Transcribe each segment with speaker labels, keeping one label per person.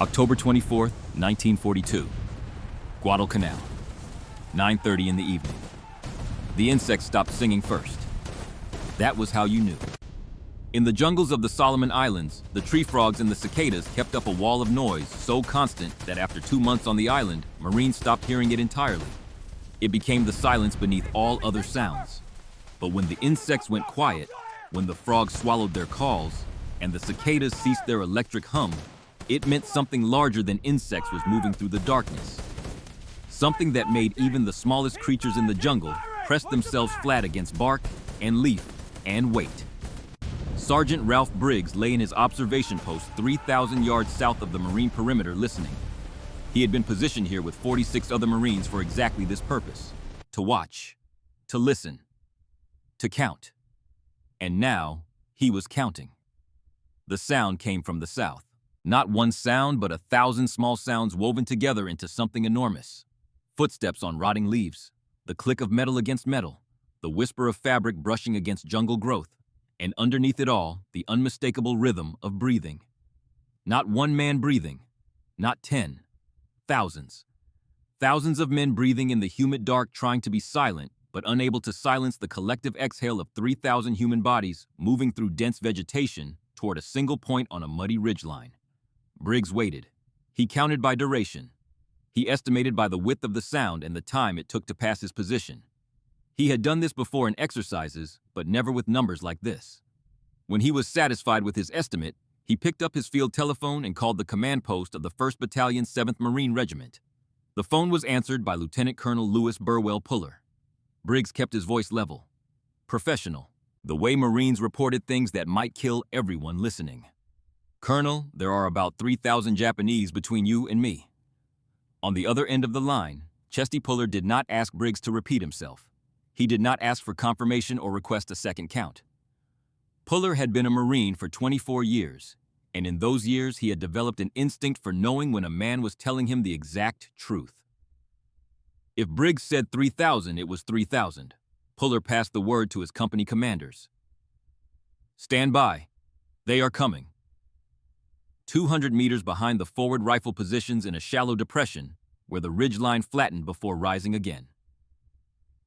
Speaker 1: October 24th, 1942. Guadalcanal, 9:30 in the evening. The insects stopped singing first. That was how you knew. In the jungles of the Solomon Islands, the tree frogs and the cicadas kept up a wall of noise so constant that after 2 months on the island, Marines stopped hearing it entirely. It became the silence beneath all other sounds. But when the insects went quiet, when the frogs swallowed their calls, and the cicadas ceased their electric hum, it meant something larger than insects was moving through the darkness. Something that made even the smallest creatures in the jungle press themselves flat against bark and leaf and wait. Sergeant Ralph Briggs lay in his observation post 3,000 yards south of the Marine perimeter listening. He had been positioned here with 46 other Marines for exactly this purpose: to watch, to listen, to count. And now, he was counting. The sound came from the south. Not one sound, but 1,000 small sounds woven together into something enormous. Footsteps on rotting leaves, the click of metal against metal, the whisper of fabric brushing against jungle growth, and underneath it all, the unmistakable rhythm of breathing. Not one man breathing, not 10, thousands. Thousands of men breathing in the humid dark, trying to be silent, but unable to silence the collective exhale of 3,000 human bodies moving through dense vegetation toward a single point on a muddy ridgeline. Briggs waited. He counted by duration. He estimated by the width of the sound and the time it took to pass his position. He had done this before in exercises, but never with numbers like this. When he was satisfied with his estimate, he picked up his field telephone and called the command post of the 1st Battalion, 7th Marine Regiment. The phone was answered by Lieutenant Colonel Lewis Burwell Puller. Briggs kept his voice level, professional, the way Marines reported things that might kill everyone listening. "Colonel, there are about 3,000 Japanese between you and me." On the other end of the line, Chesty Puller did not ask Briggs to repeat himself. He did not ask for confirmation or request a second count. Puller had been a Marine for 24 years, and in those years he had developed an instinct for knowing when a man was telling him the exact truth. If Briggs said 3,000, it was 3,000. Puller passed the word to his company commanders. "Stand by. They are coming." 200 meters behind the forward rifle positions in a shallow depression where the ridgeline flattened before rising again.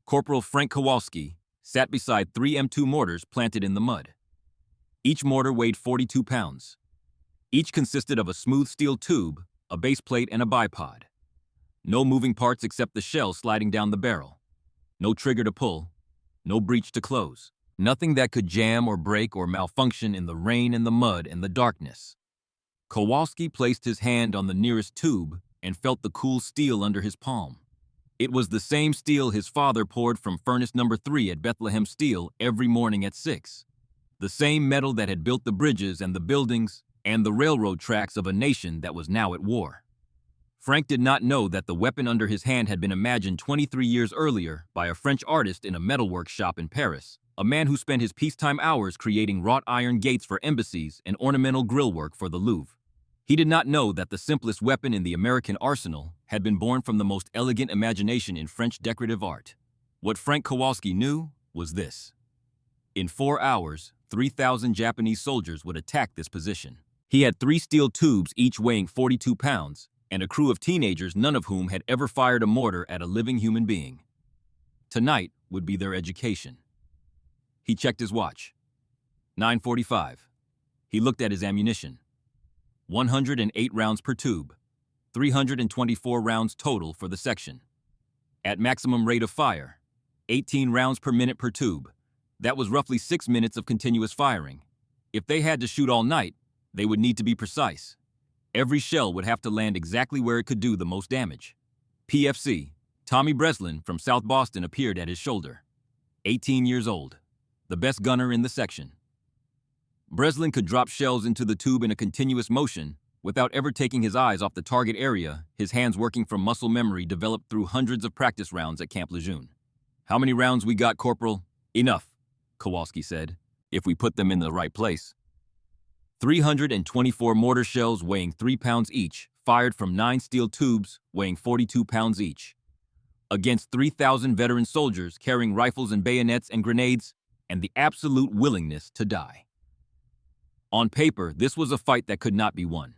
Speaker 1: Corporal Frank Kowalski sat beside 3 M2 mortars planted in the mud. Each mortar weighed 42 pounds. Each consisted of a smooth steel tube, a base plate, and a bipod. No moving parts except the shell sliding down the barrel. No trigger to pull. No breech to close. Nothing that could jam or break or malfunction in the rain and the mud and the darkness. Kowalski placed his hand on the nearest tube and felt the cool steel under his palm. It was the same steel his father poured from furnace number 3 at Bethlehem Steel every morning at 6. The same metal that had built the bridges and the buildings and the railroad tracks of a nation that was now at war. Frank did not know that the weapon under his hand had been imagined 23 years earlier by a French artist in a metalwork shop in Paris, a man who spent his peacetime hours creating wrought iron gates for embassies and ornamental grillwork for the Louvre. He did not know that the simplest weapon in the American arsenal had been born from the most elegant imagination in French decorative art. What Frank Kowalski knew was this: in 4 hours, 3,000 Japanese soldiers would attack this position. He had 3 steel tubes, each weighing 42 pounds, and a crew of teenagers, none of whom had ever fired a mortar at a living human being. Tonight would be their education. He checked his watch. 9:45. He looked at his ammunition. 108 rounds per tube, 324 rounds total for the section. At maximum rate of fire, 18 rounds per minute per tube. That was roughly 6 minutes of continuous firing. If they had to shoot all night, they would need to be precise. Every shell would have to land exactly where it could do the most damage. PFC, Tommy Breslin from South Boston appeared at his shoulder. 18 years old, the best gunner in the section. Breslin could drop shells into the tube in a continuous motion without ever taking his eyes off the target area, his hands working from muscle memory developed through hundreds of practice rounds at Camp Lejeune. "How many rounds we got, Corporal?" "Enough," Kowalski said, "if we put them in the right place." 324 mortar shells weighing 3 pounds each, fired from 9 steel tubes weighing 42 pounds each. Against 3,000 veteran soldiers carrying rifles and bayonets and grenades, and the absolute willingness to die. On paper, this was a fight that could not be won.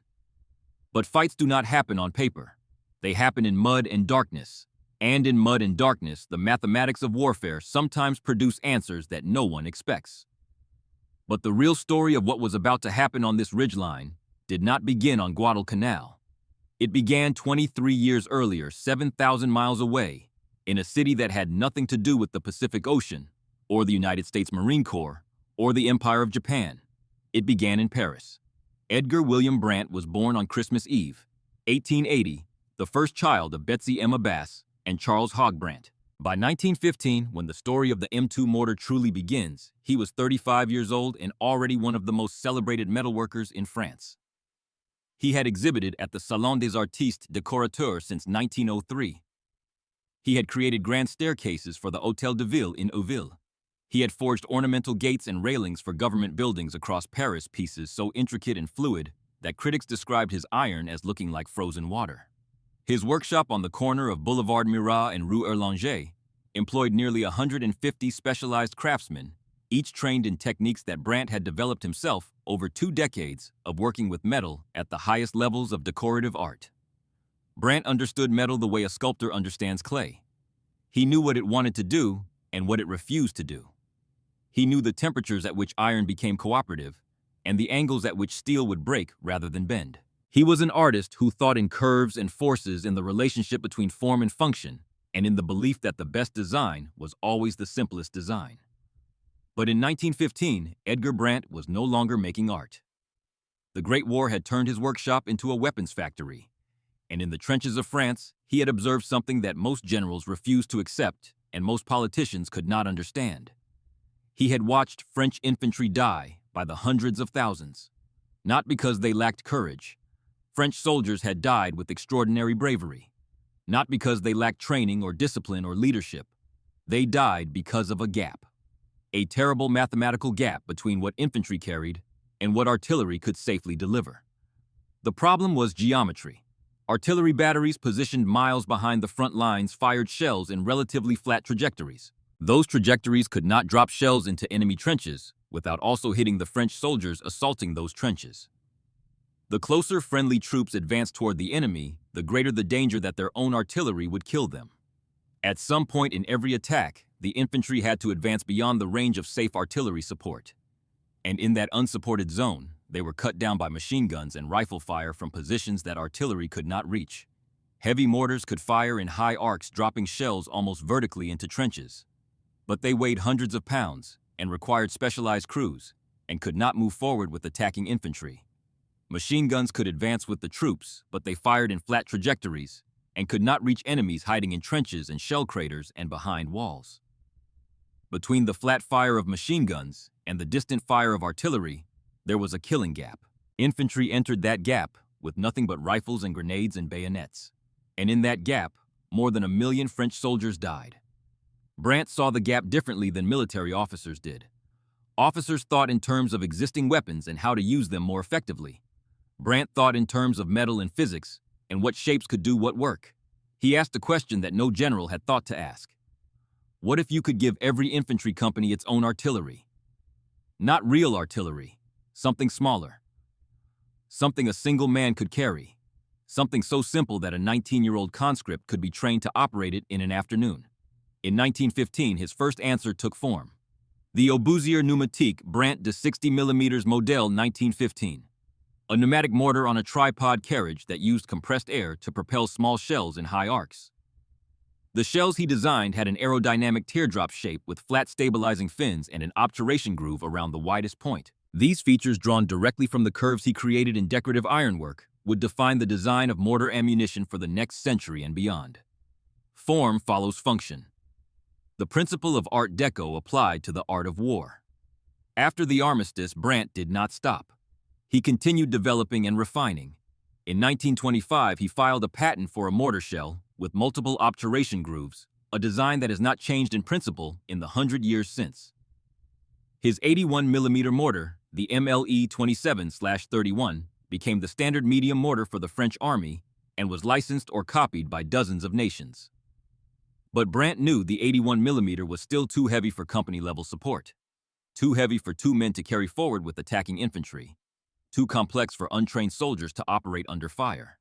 Speaker 1: But fights do not happen on paper. They happen in mud and darkness. And in mud and darkness, the mathematics of warfare sometimes produce answers that no one expects. But the real story of what was about to happen on this ridgeline did not begin on Guadalcanal. It began 23 years earlier, 7,000 miles away, in a city that had nothing to do with the Pacific Ocean, or the United States Marine Corps, or the Empire of Japan. It began in Paris. Edgar William Brandt was born on Christmas Eve, 1880, the first child of Betsy Emma Bass and Charles Hogg Brandt. By 1915, when the story of the M2 mortar truly begins, he was 35 years old and already one of the most celebrated metalworkers in France. He had exhibited at the Salon des Artistes Décorateurs since 1903. He had created grand staircases for the Hôtel de Ville in Auville. He had forged ornamental gates and railings for government buildings across Paris, pieces so intricate and fluid that critics described his iron as looking like frozen water. His workshop on the corner of Boulevard Murat and Rue Erlanger employed nearly 150 specialized craftsmen, each trained in techniques that Brandt had developed himself over 2 decades of working with metal at the highest levels of decorative art. Brandt understood metal the way a sculptor understands clay. He knew what it wanted to do and what it refused to do. He knew the temperatures at which iron became cooperative and the angles at which steel would break rather than bend. He was an artist who thought in curves and forces, in the relationship between form and function, and in the belief that the best design was always the simplest design. But in 1915, Edgar Brandt was no longer making art. The Great War had turned his workshop into a weapons factory, and in the trenches of France, he had observed something that most generals refused to accept and most politicians could not understand. He had watched French infantry die by the hundreds of thousands, not because they lacked courage. French soldiers had died with extraordinary bravery, not because they lacked training or discipline or leadership. They died because of a gap, a terrible mathematical gap between what infantry carried and what artillery could safely deliver. The problem was geometry. Artillery batteries positioned miles behind the front lines fired shells in relatively flat trajectories. Those trajectories could not drop shells into enemy trenches without also hitting the French soldiers assaulting those trenches. The closer friendly troops advanced toward the enemy, the greater the danger that their own artillery would kill them. At some point in every attack, the infantry had to advance beyond the range of safe artillery support. And in that unsupported zone, they were cut down by machine guns and rifle fire from positions that artillery could not reach. Heavy mortars could fire in high arcs, dropping shells almost vertically into trenches. But they weighed hundreds of pounds and required specialized crews and could not move forward with attacking infantry. Machine guns could advance with the troops, but they fired in flat trajectories and could not reach enemies hiding in trenches and shell craters and behind walls. Between the flat fire of machine guns and the distant fire of artillery, there was a killing gap. Infantry entered that gap with nothing but rifles and grenades and bayonets. And in that gap, more than 1 million French soldiers died. Brandt saw the gap differently than military officers did. Officers thought in terms of existing weapons and how to use them more effectively. Brandt thought in terms of metal and physics and what shapes could do what work. He asked a question that no general had thought to ask. What if you could give every infantry company its own artillery? Not real artillery, something smaller. Something a single man could carry. Something so simple that a 19-year-old conscript could be trained to operate it in an afternoon. In 1915, his first answer took form. The Obusier Pneumatique Brandt de 60mm Model 1915. A pneumatic mortar on a tripod carriage that used compressed air to propel small shells in high arcs. The shells he designed had an aerodynamic teardrop shape with flat stabilizing fins and an obturation groove around the widest point. These features, drawn directly from the curves he created in decorative ironwork, would define the design of mortar ammunition for the next century and beyond. Form follows function. The principle of Art Deco applied to the art of war. After the armistice, Brandt did not stop. He continued developing and refining. In 1925, he filed a patent for a mortar shell with multiple obturation grooves, a design that has not changed in principle in the 100 years since. His 81mm mortar, the MLE 27/31, became the standard medium mortar for the French Army and was licensed or copied by dozens of nations. But Brandt knew the 81mm was still too heavy for company-level support, too heavy for 2 men to carry forward with attacking infantry. too complex for untrained soldiers to operate under fire.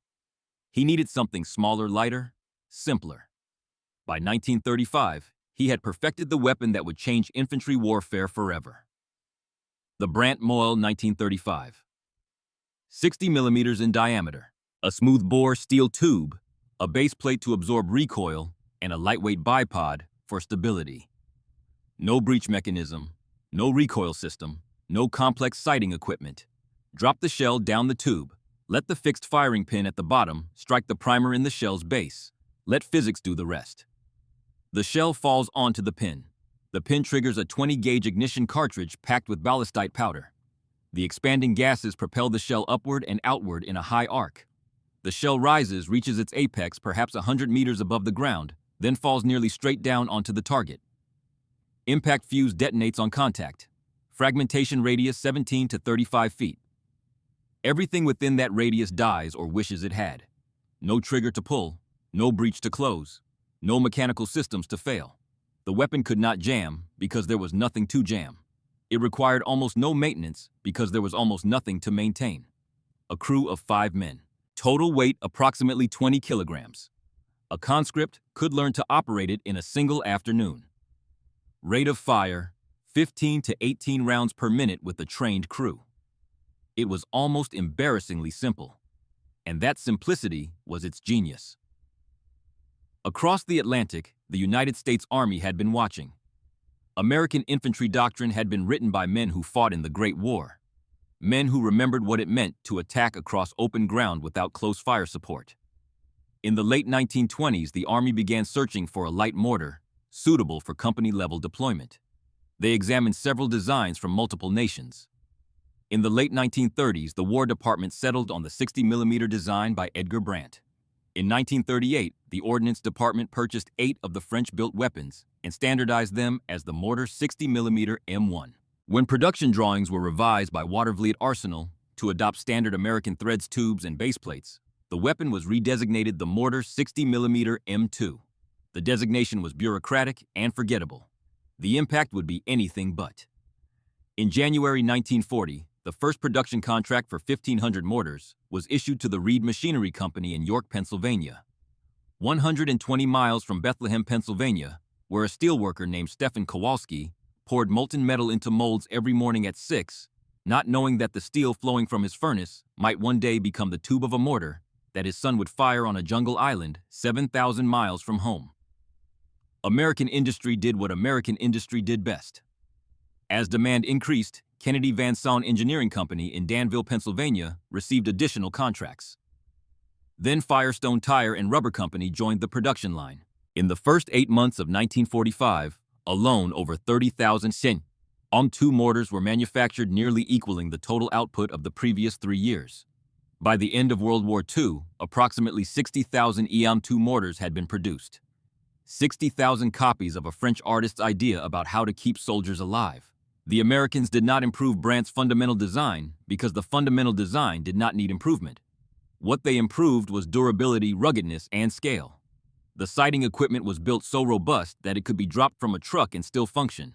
Speaker 1: He needed something smaller, lighter, simpler. By 1935, he had perfected the weapon that would change infantry warfare forever. The Brandt Moyle 1935. 60 millimeters in diameter, a smooth-bore steel tube, a base plate to absorb recoil, and a lightweight bipod for stability. No breech mechanism, no recoil system, no complex sighting equipment. Drop the shell down the tube. Let the fixed firing pin at the bottom strike the primer in the shell's base. Let physics do the rest. The shell falls onto the pin. The pin triggers a 20-gauge ignition cartridge packed with ballistite powder. The expanding gases propel the shell upward and outward in a high arc. The shell rises, reaches its apex perhaps 100 meters above the ground, then falls nearly straight down onto the target. Impact fuse detonates on contact. Fragmentation radius 17 to 35 feet. Everything within that radius dies or wishes it had. No trigger to pull, no breech to close, no mechanical systems to fail. The weapon could not jam because there was nothing to jam. It required almost no maintenance because there was almost nothing to maintain. A crew of 5 men. Total weight approximately 20 kilograms. A conscript could learn to operate it in a single afternoon. Rate of fire, 15 to 18 rounds per minute with a trained crew. It was almost embarrassingly simple, and that simplicity was its genius. Across the Atlantic, the United States Army had been watching. American infantry doctrine had been written by men who fought in the Great War, men who remembered what it meant to attack across open ground without close fire support. In the late 1920s, the Army began searching for a light mortar suitable for company-level deployment. They examined several designs from multiple nations. In the late 1930s, the War Department settled on the 60-millimeter design by Edgar Brandt. In 1938, the Ordnance Department purchased 8 of the French-built weapons and standardized them as the Mortar 60-millimeter M1. When production drawings were revised by Watervliet Arsenal to adopt standard American threads, tubes, and baseplates, the weapon was redesignated the Mortar 60-millimeter M2. The designation was bureaucratic and forgettable. The impact would be anything but. In January 1940, the first production contract for 1,500 mortars was issued to the Reed Machinery Company in York, Pennsylvania. 120 miles from Bethlehem, Pennsylvania, where a steelworker named Stephen Kowalski poured molten metal into molds every morning at 6, not knowing that the steel flowing from his furnace might one day become the tube of a mortar that his son would fire on a jungle island 7,000 miles from home. American industry did what American industry did best. As demand increased, Kennedy Van Saun Engineering Company in Danville, Pennsylvania, received additional contracts. Then Firestone Tire and Rubber Company joined the production line. In the first 8 months of 1945, alone over 30,000 M2 mortars were manufactured, nearly equaling the total output of the previous 3 years. By the end of World War II, approximately 60,000 M2 mortars had been produced. 60,000 copies of a French artist's idea about how to keep soldiers alive. The Americans did not improve Brandt's fundamental design because the fundamental design did not need improvement. What they improved was durability, ruggedness, and scale. The sighting equipment was built so robust that it could be dropped from a truck and still function.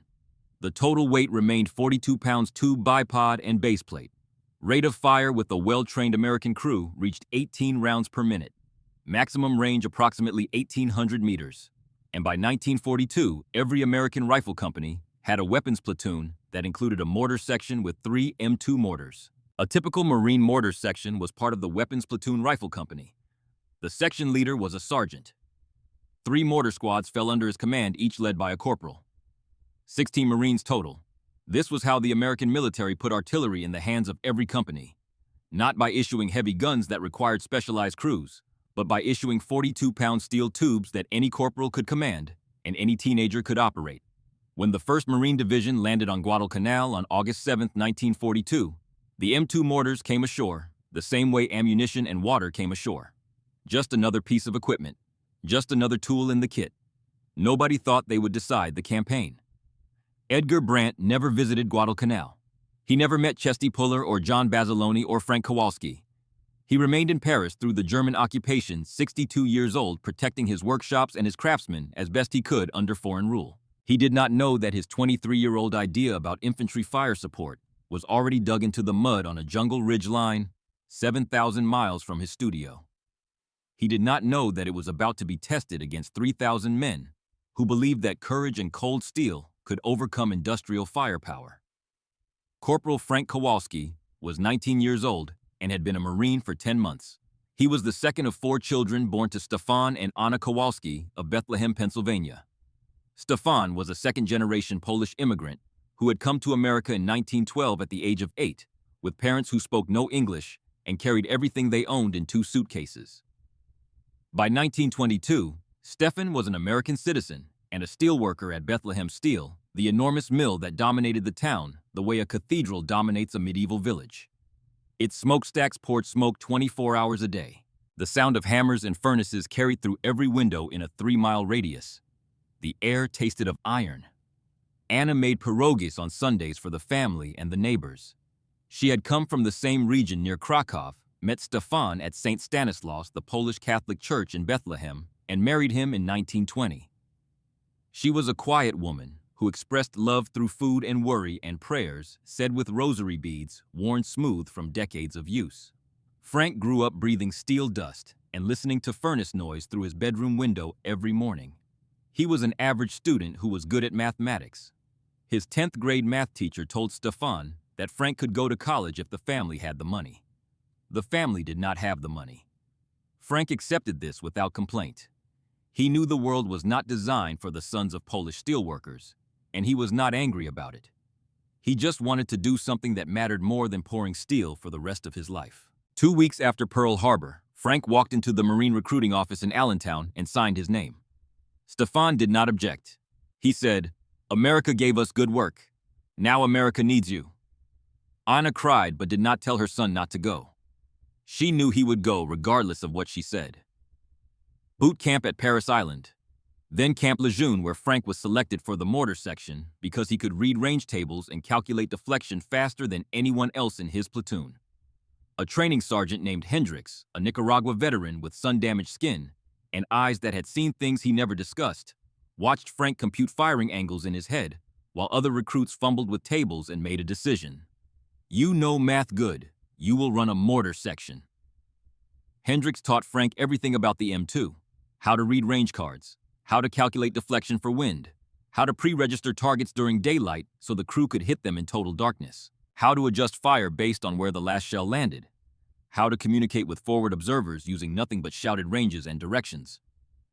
Speaker 1: The total weight remained 42 pounds tube, bipod, and baseplate. Rate of fire with a well-trained American crew reached 18 rounds per minute. Maximum range approximately 1,800 meters. And by 1942, every American rifle company had a weapons platoon that included a mortar section with 3 M2 mortars. A typical Marine mortar section was part of the weapons platoon rifle company. The section leader was a sergeant. 3 mortar squads fell under his command, each led by a corporal. 16 Marines total. This was how the American military put artillery in the hands of every company. Not by issuing heavy guns that required specialized crews, but by issuing 42-pound steel tubes that any corporal could command and any teenager could operate. When the 1st Marine Division landed on Guadalcanal on August 7, 1942, the M2 mortars came ashore, the same way ammunition and water came ashore. Just another piece of equipment, just another tool in the kit. Nobody thought they would decide the campaign. Edgar Brandt never visited Guadalcanal. He never met Chesty Puller or John Basiloni or Frank Kowalski. He remained in Paris through the German occupation, 62 years old, protecting his workshops and his craftsmen as best he could under foreign rule. He did not know that his 23-year-old idea about infantry fire support was already dug into the mud on a jungle ridge line 7,000 miles from his studio. He did not know that it was about to be tested against 3,000 men who believed that courage and cold steel could overcome industrial firepower. Corporal Frank Kowalski was 19 years old and had been a Marine for 10 months. He was the second of 4 children born to Stefan and Anna Kowalski of Bethlehem, Pennsylvania. Stefan was a second-generation Polish immigrant who had come to America in 1912 at the age of 8, with parents who spoke no English and carried everything they owned in 2 suitcases. By 1922, Stefan was an American citizen and a steelworker at Bethlehem Steel, the enormous mill that dominated the town the way a cathedral dominates a medieval village. Its smokestacks poured smoke 24 hours a day. The sound of hammers and furnaces carried through every window in a 3-mile radius. The air tasted of iron. Anna made pierogies on Sundays for the family and the neighbors. She had come from the same region near Krakow, met Stefan at St. Stanislaus, the Polish Catholic Church in Bethlehem, and married him in 1920. She was a quiet woman who expressed love through food and worry and prayers said with rosary beads worn smooth from decades of use. Frank grew up breathing steel dust and listening to furnace noise through his bedroom window every morning. He was an average student who was good at mathematics. His 10th grade math teacher told Stefan that Frank could go to college if the family had the money. The family did not have the money. Frank accepted this without complaint. He knew the world was not designed for the sons of Polish steelworkers, and he was not angry about it. He just wanted to do something that mattered more than pouring steel for the rest of his life. 2 weeks after Pearl Harbor, Frank walked into the Marine recruiting office in Allentown and signed his name. Stefan did not object. He said, "America gave us good work. Now America needs you." Anna cried but did not tell her son not to go. She knew he would go regardless of what she said. Boot camp at Paris Island. Then Camp Lejeune, where Frank was selected for the mortar section because he could read range tables and calculate deflection faster than anyone else in his platoon. A training sergeant named Hendricks, a Nicaragua veteran with sun-damaged skin and eyes that had seen things he never discussed, watched Frank compute firing angles in his head while other recruits fumbled with tables and made a decision. "You know math good. You will run a mortar section." Hendricks taught Frank everything about the M2, how to read range cards, how to calculate deflection for wind, how to pre-register targets during daylight so the crew could hit them in total darkness, how to adjust fire based on where the last shell landed, how to communicate with forward observers using nothing but shouted ranges and directions.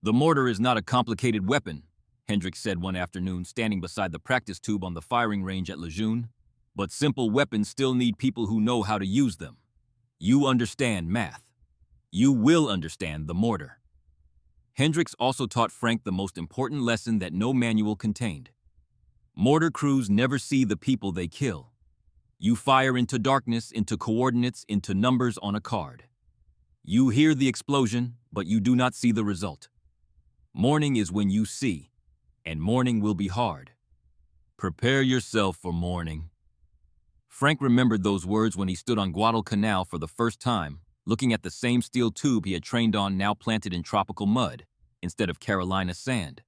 Speaker 1: "The mortar is not a complicated weapon," Hendricks said one afternoon standing beside the practice tube on the firing range at Lejeune, "but simple weapons still need people who know how to use them. You understand math. You will understand the mortar." Hendricks also taught Frank the most important lesson that no manual contained. Mortar crews never see the people they kill. You fire into darkness, into coordinates, into numbers on a card. You hear the explosion, but you do not see the result. Morning is when you see, and morning will be hard. Prepare yourself for morning. Frank remembered those words when he stood on Guadalcanal for the first time, looking at the same steel tube he had trained on now planted in tropical mud instead of Carolina sand.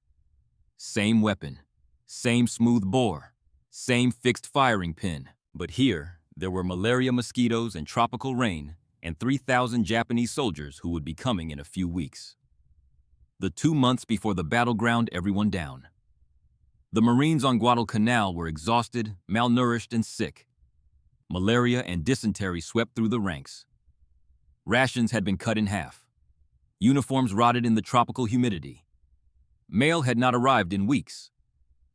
Speaker 1: Same weapon, same smooth bore, same fixed firing pin. But here, there were malaria mosquitoes and tropical rain and 3,000 Japanese soldiers who would be coming in a few weeks. The 2 months before the battleground everyone down. The Marines on Guadalcanal were exhausted, malnourished, and sick. Malaria and dysentery swept through the ranks. Rations had been cut in half. Uniforms rotted in the tropical humidity. Mail had not arrived in weeks.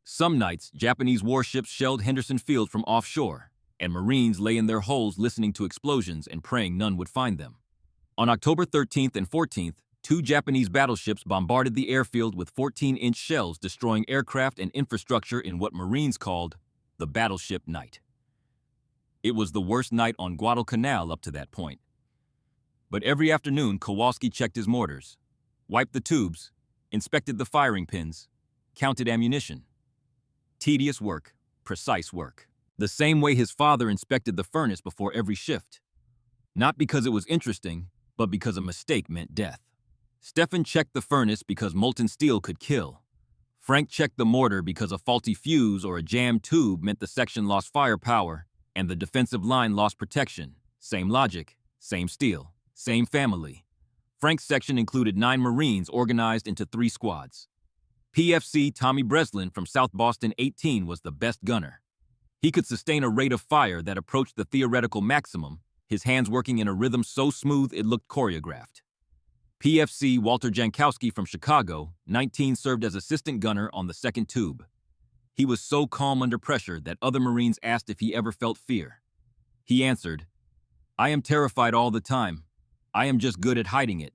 Speaker 1: Some nights, Japanese warships shelled Henderson Field from offshore, and Marines lay in their holes listening to explosions and praying none would find them. On October 13th and 14th, 2 Japanese battleships bombarded the airfield with 14-inch shells, destroying aircraft and infrastructure in what Marines called the battleship night. It was the worst night on Guadalcanal up to that point. But every afternoon, Kowalski checked his mortars, wiped the tubes, inspected the firing pins, counted ammunition. Tedious work, precise work. The same way his father inspected the furnace before every shift. Not because it was interesting, but because a mistake meant death. Stefan checked the furnace because molten steel could kill. Frank checked the mortar because a faulty fuse or a jammed tube meant the section lost firepower and the defensive line lost protection. Same logic, same steel, same family. Frank's section included 9 Marines organized into 3 squads. PFC Tommy Breslin from South Boston 18 was the best gunner. He could sustain a rate of fire that approached the theoretical maximum, his hands working in a rhythm so smooth it looked choreographed. PFC Walter Jankowski from Chicago 19 served as assistant gunner on the 2nd tube. He was so calm under pressure that other Marines asked if he ever felt fear. He answered, "I am terrified all the time. I am just good at hiding it."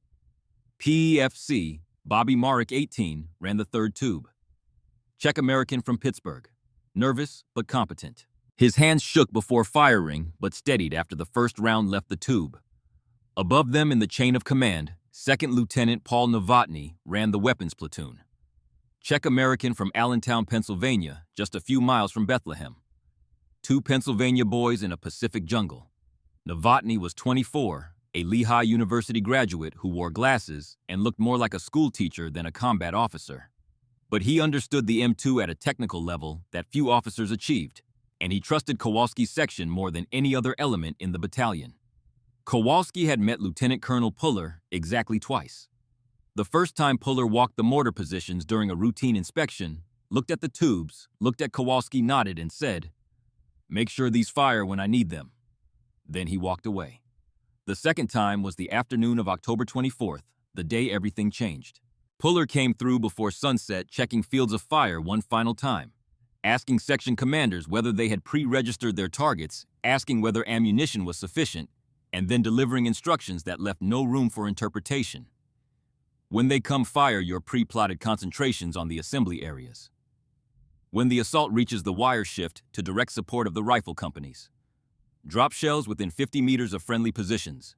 Speaker 1: PFC Bobby Marek 18 ran the 3rd tube. Czech American from Pittsburgh, nervous but competent. His hands shook before firing but steadied after the first round left the tube. Above them in the chain of command, 2nd Lieutenant Paul Novotny ran the weapons platoon. Czech American from Allentown, Pennsylvania, just a few miles from Bethlehem. 2 Pennsylvania boys in a Pacific jungle. Novotny was 24, a Lehigh University graduate who wore glasses and looked more like a school teacher than a combat officer. But he understood the M2 at a technical level that few officers achieved, and he trusted Kowalski's section more than any other element in the battalion. Kowalski had met Lieutenant Colonel Puller exactly twice. The first time Puller walked the mortar positions during a routine inspection, looked at the tubes, looked at Kowalski, nodded, and said, "Make sure these fire when I need them." Then he walked away. The second time was the afternoon of October 24th, the day everything changed. Puller came through before sunset, checking fields of fire one final time, asking section commanders whether they had pre-registered their targets, asking whether ammunition was sufficient, and then delivering instructions that left no room for interpretation. When they come, fire your pre-plotted concentrations on the assembly areas. When the assault reaches the wire, shift to direct support of the rifle companies. Drop shells within 50 meters of friendly positions.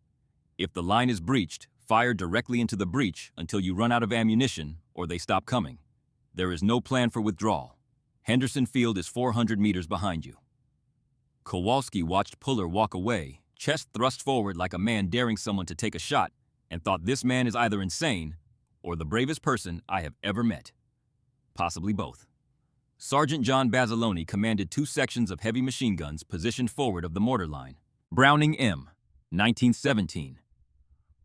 Speaker 1: If the line is breached, fire directly into the breach until you run out of ammunition or they stop coming. There is no plan for withdrawal. Henderson Field is 400 meters behind you. Kowalski watched Puller walk away, chest thrust forward like a man daring someone to take a shot, and thought, this man is either insane or the bravest person I have ever met. Possibly both. Sergeant John Basiloni commanded 2 sections of heavy machine guns positioned forward of the mortar line. Browning M, 1917.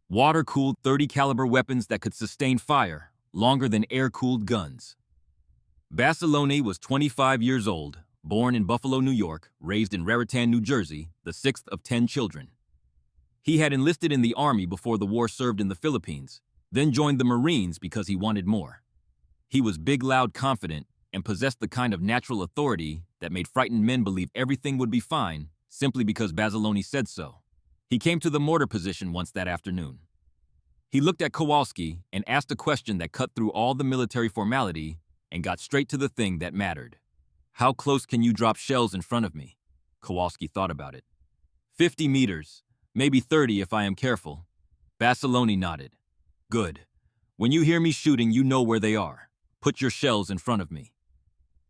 Speaker 1: Water-cooled 30 caliber weapons that could sustain fire longer than air-cooled guns. Basiloni was 25 years old, born in Buffalo, New York, raised in Raritan, New Jersey, the 6th of 10 children. He had enlisted in the Army before the war, served in the Philippines, then joined the Marines because he wanted more. He was big, loud, confident, and possessed the kind of natural authority that made frightened men believe everything would be fine simply because Basiloni said so. He came to the mortar position once that afternoon. He looked at Kowalski and asked a question that cut through all the military formality and got straight to the thing that mattered. "How close can you drop shells in front of me?" Kowalski thought about it. 50 meters. Maybe 30 if I am careful. Basiloni nodded. "Good. When you hear me shooting, you know where they are. Put your shells in front of me."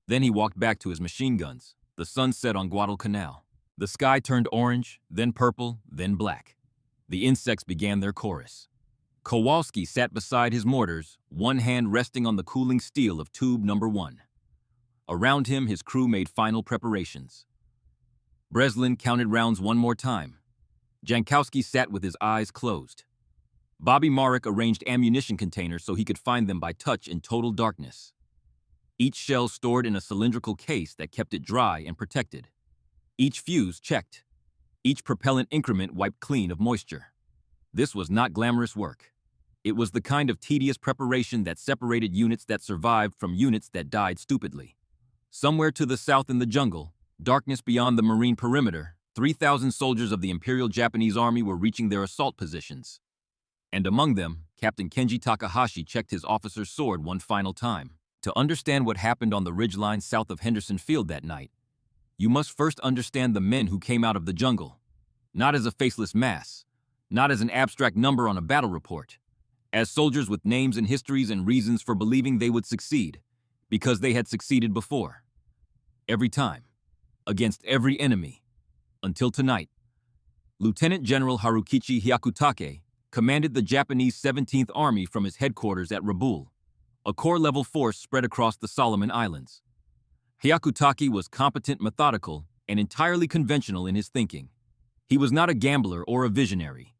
Speaker 1: Then he walked back to his machine guns. The sun set on Guadalcanal. The sky turned orange, then purple, then black. The insects began their chorus. Kowalski sat beside his mortars, one hand resting on the cooling steel of tube number 1. Around him, his crew made final preparations. Breslin counted rounds one more time. Jankowski sat with his eyes closed. Bobby Marek arranged ammunition containers so he could find them by touch in total darkness. Each shell stored in a cylindrical case that kept it dry and protected. Each fuse checked. Each propellant increment wiped clean of moisture. This was not glamorous work. It was the kind of tedious preparation that separated units that survived from units that died stupidly. Somewhere to the south in the jungle, darkness beyond the Marine perimeter, 3,000 soldiers of the Imperial Japanese Army were reaching their assault positions. And among them, Captain Kenji Takahashi checked his officer's sword one final time. To understand what happened on the ridgeline south of Henderson Field that night, you must first understand the men who came out of the jungle, not as a faceless mass, not as an abstract number on a battle report, as soldiers with names and histories and reasons for believing they would succeed, because they had succeeded before. Every time, against every enemy. Until tonight, Lieutenant General Harukichi Hyakutake commanded the Japanese 17th Army from his headquarters at Rabaul, a corps-level force spread across the Solomon Islands. Hyakutake was competent, methodical, and entirely conventional in his thinking. He was not a gambler or a visionary.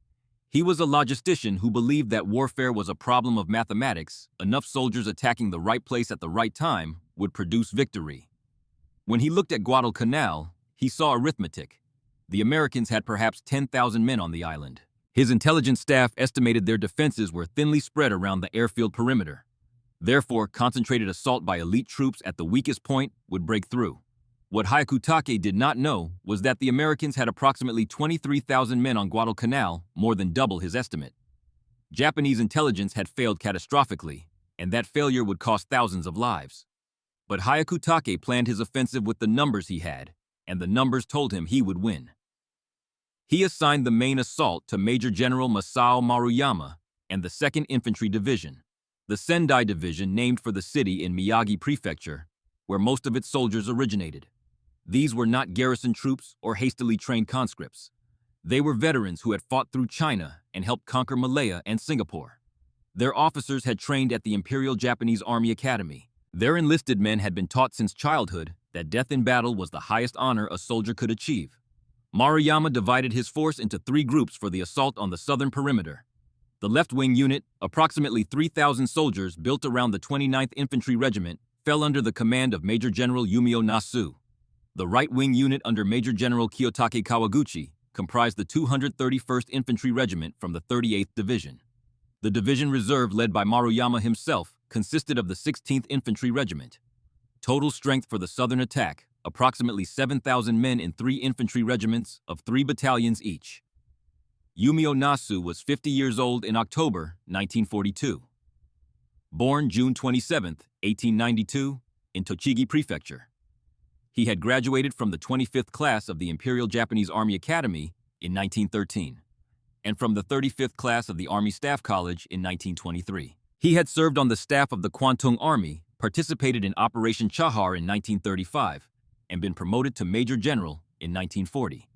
Speaker 1: He was a logistician who believed that warfare was a problem of mathematics. Enough soldiers attacking the right place at the right time would produce victory. When he looked at Guadalcanal, he saw arithmetic. The Americans had perhaps 10,000 men on the island. His intelligence staff estimated their defenses were thinly spread around the airfield perimeter. Therefore, concentrated assault by elite troops at the weakest point would break through. What Hyakutake did not know was that the Americans had approximately 23,000 men on Guadalcanal, more than double his estimate. Japanese intelligence had failed catastrophically, and that failure would cost thousands of lives. But Hyakutake planned his offensive with the numbers he had, and the numbers told him he would win. He assigned the main assault to Major General Masao Maruyama and the 2nd Infantry Division, the Sendai Division named for the city in Miyagi Prefecture, where most of its soldiers originated. These were not garrison troops or hastily trained conscripts. They were veterans who had fought through China and helped conquer Malaya and Singapore. Their officers had trained at the Imperial Japanese Army Academy. Their enlisted men had been taught since childhood that death in battle was the highest honor a soldier could achieve. Maruyama divided his force into 3 groups for the assault on the southern perimeter. The left wing unit, approximately 3,000 soldiers built around the 29th Infantry Regiment, fell under the command of Major General Yumio Nasu. The right wing unit under Major General Kiyotake Kawaguchi comprised the 231st Infantry Regiment from the 38th Division. The division reserve led by Maruyama himself consisted of the 16th Infantry Regiment. Total strength for the southern attack, approximately 7,000 men in 3 infantry regiments of 3 battalions each. Yumio Nasu was 50 years old in October 1942. Born June 27, 1892, in Tochigi Prefecture. He had graduated from the 25th class of the Imperial Japanese Army Academy in 1913, and from the 35th class of the Army Staff College in 1923. He had served on the staff of the Kwantung Army, participated in Operation Chahar in 1935, and been promoted to Major General in 1940.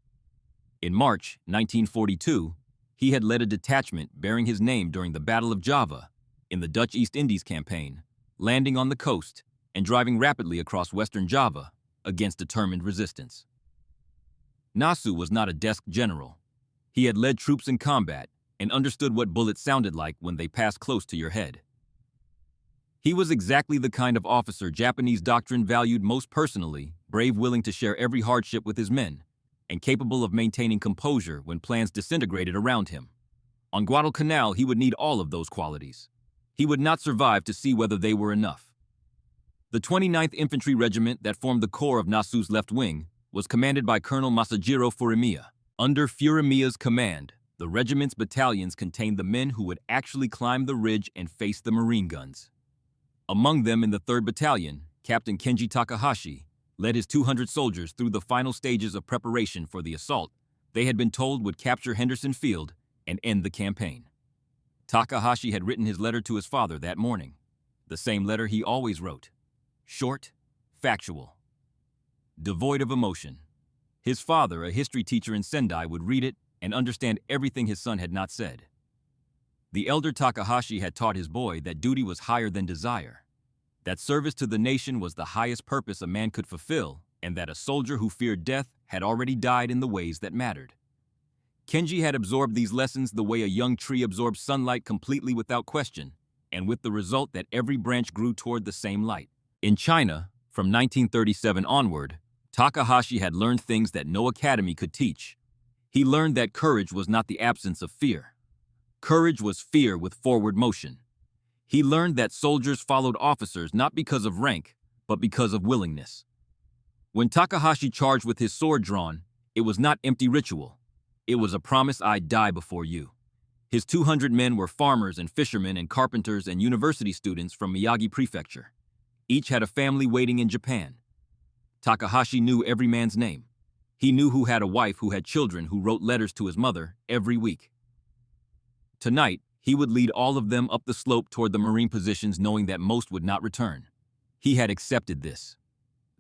Speaker 1: In March 1942, he had led a detachment bearing his name during the Battle of Java in the Dutch East Indies campaign, landing on the coast and driving rapidly across western Java against determined resistance. Nasu was not a desk general. He had led troops in combat and understood what bullets sounded like when they passed close to your head. He was exactly the kind of officer Japanese doctrine valued most personally, brave, willing to share every hardship with his men, and capable of maintaining composure when plans disintegrated around him. On Guadalcanal, he would need all of those qualities. He would not survive to see whether they were enough. The 29th Infantry Regiment that formed the core of Nasu's left wing was commanded by Colonel Masajiro Furimiya. Under Furimiya's command, the regiment's battalions contained the men who would actually climb the ridge and face the marine guns. Among them in the 3rd Battalion, Captain Kenji Takahashi led his 200 soldiers through the final stages of preparation for the assault they had been told would capture Henderson Field and end the campaign. Takahashi had written his letter to his father that morning, the same letter he always wrote. Short, factual, devoid of emotion. His father, a history teacher in Sendai, would read it and understand everything his son had not said. The elder Takahashi had taught his boy that duty was higher than desire, that service to the nation was the highest purpose a man could fulfill, and that a soldier who feared death had already died in the ways that mattered. Kenji had absorbed these lessons the way a young tree absorbs sunlight completely without question, and with the result that every branch grew toward the same light. In China, from 1937 onward, Takahashi had learned things that no academy could teach. He learned that courage was not the absence of fear. Courage was fear with forward motion. He learned that soldiers followed officers not because of rank, but because of willingness. When Takahashi charged with his sword drawn, it was not empty ritual. It was a promise: I'd die before you. His 200 men were farmers and fishermen and carpenters and university students from Miyagi Prefecture. Each had a family waiting in Japan. Takahashi knew every man's name. He knew who had a wife, who had children, who wrote letters to his mother every week. Tonight, he would lead all of them up the slope toward the marine positions, knowing that most would not return. He had accepted this.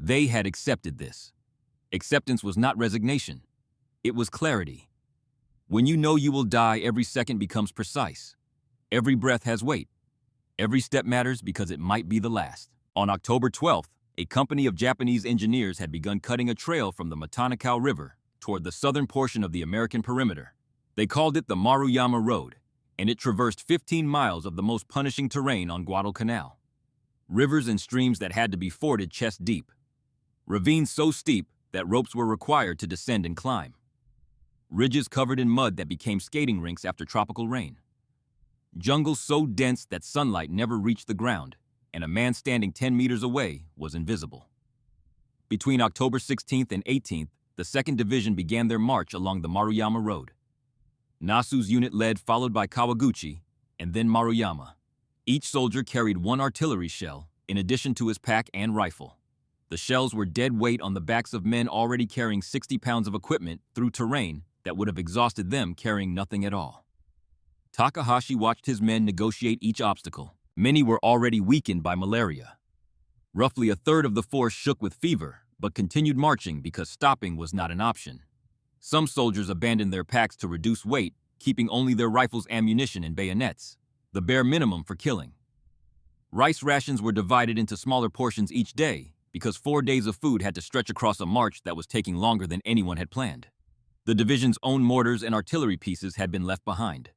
Speaker 1: They had accepted this. Acceptance was not resignation. It was clarity. When you know you will die, every second becomes precise. Every breath has weight. Every step matters because it might be the last. On October 12, a company of Japanese engineers had begun cutting a trail from the Matanakau River toward the southern portion of the American perimeter. They called it the Maruyama Road, and it traversed 15 miles of the most punishing terrain on Guadalcanal. Rivers and streams that had to be forded chest deep. Ravines so steep that ropes were required to descend and climb. Ridges covered in mud that became skating rinks after tropical rain. Jungles so dense that sunlight never reached the ground, and a man standing 10 meters away was invisible. Between October 16th and 18th, the 2nd Division began their march along the Maruyama Road. Nasu's unit led, followed by Kawaguchi, and then Maruyama. Each soldier carried one artillery shell, in addition to his pack and rifle. The shells were dead weight on the backs of men already carrying 60 pounds of equipment through terrain that would have exhausted them carrying nothing at all. Takahashi watched his men negotiate each obstacle. Many were already weakened by malaria. Roughly a third of the force shook with fever, but continued marching because stopping was not an option. Some soldiers abandoned their packs to reduce weight, keeping only their rifles, ammunition, and bayonets, the bare minimum for killing. Rice rations were divided into smaller portions each day because 4 days of food had to stretch across a march that was taking longer than anyone had planned. The division's own mortars and artillery pieces had been left behind.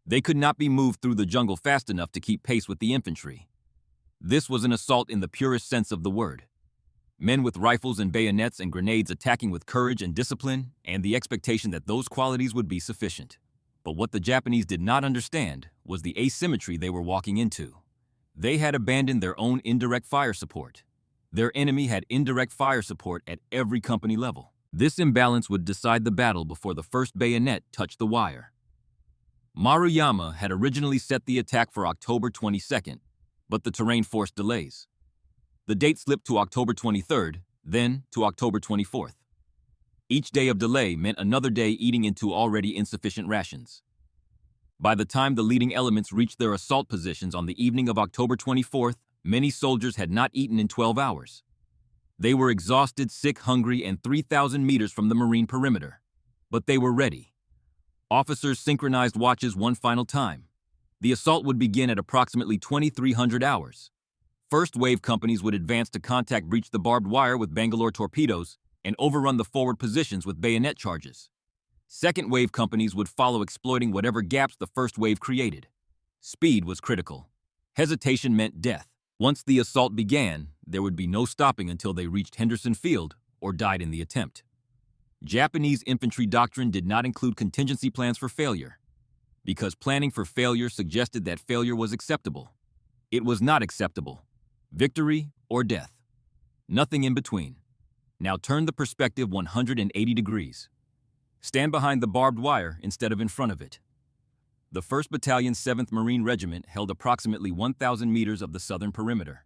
Speaker 1: They could not be moved through the jungle fast enough to keep pace with the infantry. This was an assault in the purest sense of the word. Men with rifles and bayonets and grenades attacking with courage and discipline, and the expectation that those qualities would be sufficient. But what the Japanese did not understand was the asymmetry they were walking into. They had abandoned their own indirect fire support. Their enemy had indirect fire support at every company level. This imbalance would decide the battle before the first bayonet touched the wire. Maruyama had originally set the attack for October 22nd, but the terrain forced delays. The date slipped to October 23rd, then to October 24th. Each day of delay meant another day eating into already insufficient rations. By the time the leading elements reached their assault positions on the evening of October 24th, many soldiers had not eaten in 12 hours. They were exhausted, sick, hungry, and 3,000 meters from the marine perimeter. But they were ready. Officers synchronized watches one final time. The assault would begin at approximately 2300 hours. First wave companies would advance to contact breach the barbed wire with Bangalore torpedoes and overrun the forward positions with bayonet charges. Second wave companies would follow, exploiting whatever gaps the first wave created. Speed was critical. Hesitation meant death. Once the assault began, there would be no stopping until they reached Henderson Field or died in the attempt. Japanese infantry doctrine did not include contingency plans for failure, because planning for failure suggested that failure was acceptable. It was not acceptable. Victory or death. Nothing in between. Now turn the perspective 180 degrees. Stand behind the barbed wire instead of in front of it. The 1st Battalion's 7th Marine Regiment held approximately 1,000 meters of the southern perimeter.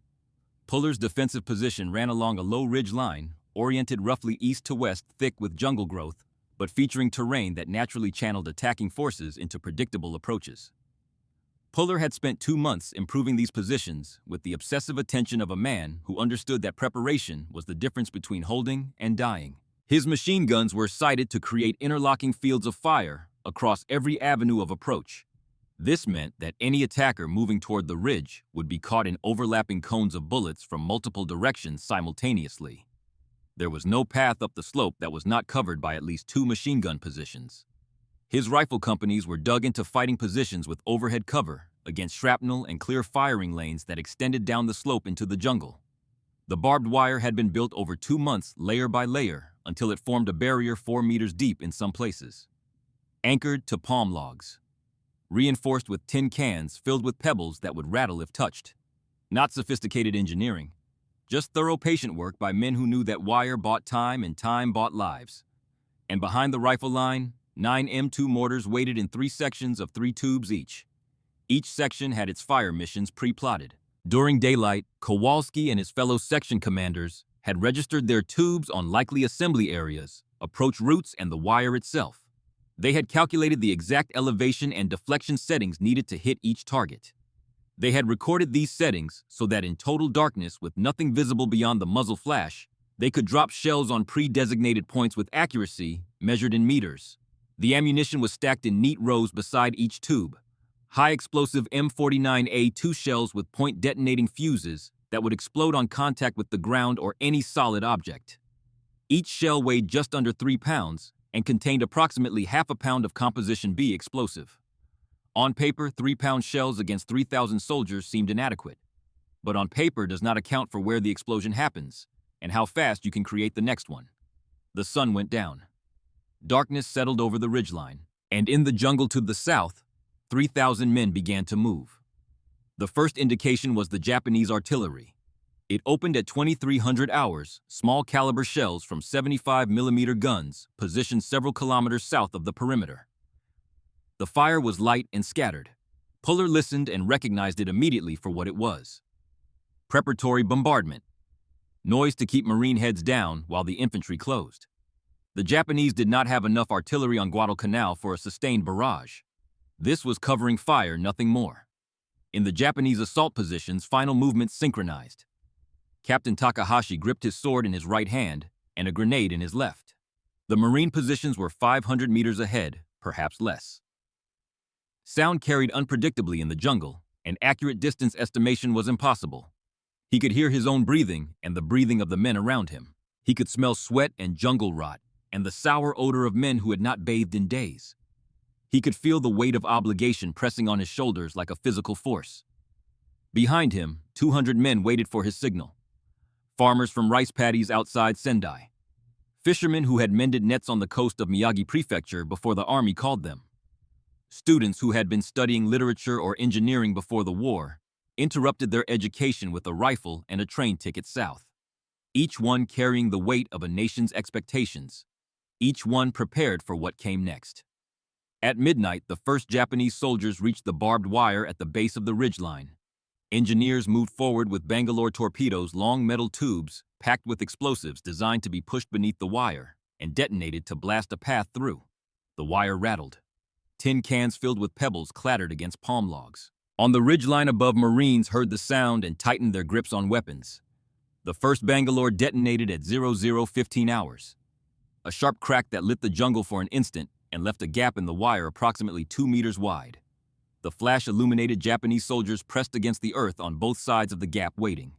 Speaker 1: Puller's defensive position ran along a low ridge line, oriented roughly east to west, thick with jungle growth, but featuring terrain that naturally channeled attacking forces into predictable approaches. Puller had spent 2 months improving these positions with the obsessive attention of a man who understood that preparation was the difference between holding and dying. His machine guns were sighted to create interlocking fields of fire across every avenue of approach. This meant that any attacker moving toward the ridge would be caught in overlapping cones of bullets from multiple directions simultaneously. There was no path up the slope that was not covered by at least 2 machine gun positions. His rifle companies were dug into fighting positions with overhead cover against shrapnel and clear firing lanes that extended down the slope into the jungle. The barbed wire had been built over 2 months, layer by layer, until it formed a barrier 4 meters deep in some places. Anchored to palm logs. Reinforced with tin cans filled with pebbles that would rattle if touched. Not sophisticated engineering. Just thorough patient work by men who knew that wire bought time and time bought lives. And behind the rifle line, 9 M2 mortars waited in 3 sections of 3 tubes each. Each section had its fire missions pre-plotted. During daylight, Kowalski and his fellow section commanders had registered their tubes on likely assembly areas, approach routes, and the wire itself. They had calculated the exact elevation and deflection settings needed to hit each target. They had recorded these settings so that in total darkness with nothing visible beyond the muzzle flash, they could drop shells on pre-designated points with accuracy measured in meters. The ammunition was stacked in neat rows beside each tube. High-explosive M49A2 shells with point-detonating fuses that would explode on contact with the ground or any solid object. Each shell weighed just under 3 pounds and contained approximately half a pound of Composition B explosive. On paper, 3-pound shells against 3,000 soldiers seemed inadequate. But on paper does not account for where the explosion happens and how fast you can create the next one. The sun went down. Darkness settled over the ridgeline, and in the jungle to the south, 3,000 men began to move. The first indication was the Japanese artillery. It opened at 2300 hours, small-caliber shells from 75mm guns positioned several kilometers south of the perimeter. The fire was light and scattered. Puller listened and recognized it immediately for what it was. Preparatory bombardment. Noise to keep Marine heads down while the infantry closed. The Japanese did not have enough artillery on Guadalcanal for a sustained barrage. This was covering fire, nothing more. In the Japanese assault positions, final movements synchronized. Captain Takahashi gripped his sword in his right hand and a grenade in his left. The Marine positions were 500 meters ahead, perhaps less. Sound carried unpredictably in the jungle, and accurate distance estimation was impossible. He could hear his own breathing and the breathing of the men around him. He could smell sweat and jungle rot and the sour odor of men who had not bathed in days. He could feel the weight of obligation pressing on his shoulders like a physical force. Behind him, 200 men waited for his signal. Farmers from rice paddies outside Sendai. Fishermen who had mended nets on the coast of Miyagi Prefecture before the army called them. Students who had been studying literature or engineering before the war interrupted their education with a rifle and a train ticket south. Each one carrying the weight of a nation's expectations. Each one prepared for what came next. At midnight, the first Japanese soldiers reached the barbed wire at the base of the ridgeline. Engineers moved forward with Bangalore torpedoes, long metal tubes packed with explosives designed to be pushed beneath the wire and detonated to blast a path through. The wire rattled. Tin cans filled with pebbles clattered against palm logs. On the ridgeline above, Marines heard the sound and tightened their grips on weapons. The first Bangalore detonated at 00:15 hours. A sharp crack that lit the jungle for an instant and left a gap in the wire approximately 2 meters wide. The flash illuminated Japanese soldiers pressed against the earth on both sides of the gap waiting.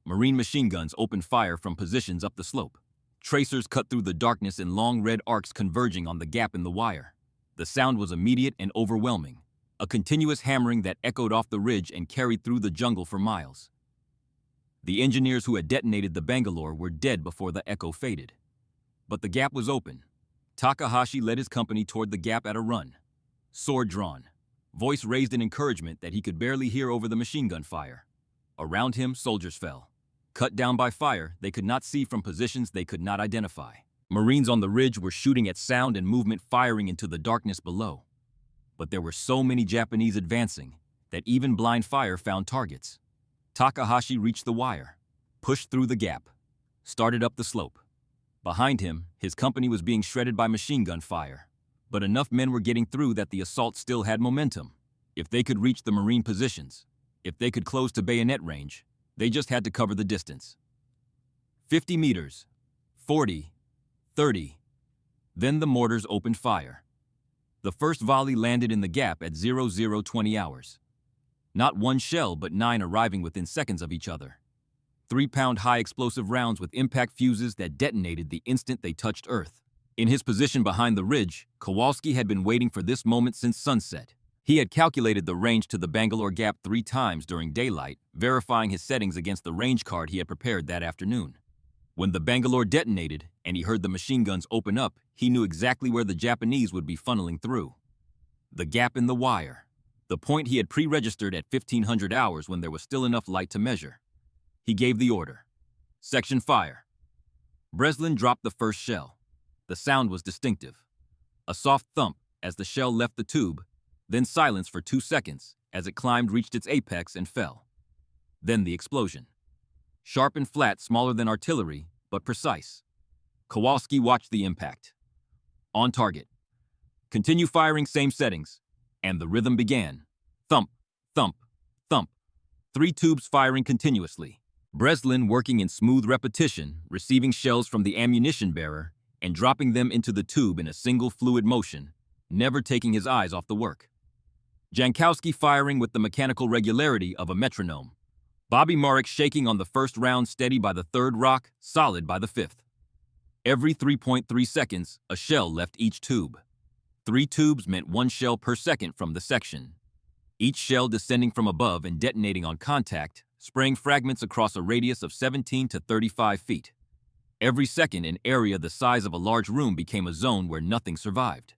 Speaker 1: Marine machine guns opened fire from positions up the slope. Tracers cut through the darkness in long red arcs converging on the gap in the wire. The sound was immediate and overwhelming. A continuous hammering that echoed off the ridge and carried through the jungle for miles. The engineers who had detonated the Bangalore were dead before the echo faded. But the gap was open. Takahashi led his company toward the gap at a run. Sword drawn. Voice raised in encouragement that he could barely hear over the machine gun fire. Around him, soldiers fell. Cut down by fire, they could not see from positions they could not identify. Marines on the ridge were shooting at sound and movement, firing into the darkness below. But there were so many Japanese advancing that even blind fire found targets. Takahashi reached the wire, pushed through the gap, started up the slope. Behind him, his company was being shredded by machine gun fire, but enough men were getting through that the assault still had momentum. If they could reach the Marine positions, if they could close to bayonet range, they just had to cover the distance. 50 meters, 40, 30. Then the mortars opened fire. The first volley landed in the gap at 00:20 hours. Not one shell, but 9 arriving within seconds of each other. 3-pound high explosive rounds with impact fuses that detonated the instant they touched Earth. In his position behind the ridge, Kowalski had been waiting for this moment since sunset. He had calculated the range to the Bangalore gap 3 times during daylight, verifying his settings against the range card he had prepared that afternoon. When the Bangalore detonated and he heard the machine guns open up, he knew exactly where the Japanese would be funneling through. The gap in the wire. The point he had pre-registered at 1500 hours when there was still enough light to measure. He gave the order. Section fire. Breslin dropped the first shell. The sound was distinctive. A soft thump as the shell left the tube, then silence for 2 seconds as it climbed, reached its apex, and fell. Then the explosion. Sharp and flat, smaller than artillery, but precise. Kowalski watched the impact. On target. Continue firing, same settings. And the rhythm began. Thump, thump, thump. 3 tubes firing continuously. Breslin working in smooth repetition, receiving shells from the ammunition bearer and dropping them into the tube in a single fluid motion, never taking his eyes off the work. Jankowski firing with the mechanical regularity of a metronome. Bobby Marek shaking on the first round, steady by the third rock, solid by the fifth. Every 3.3 seconds, a shell left each tube. 3 tubes meant 1 shell per second from the section. Each shell descending from above and detonating on contact, spraying fragments across a radius of 17 to 35 feet. Every second, an area the size of a large room became a zone where nothing survived.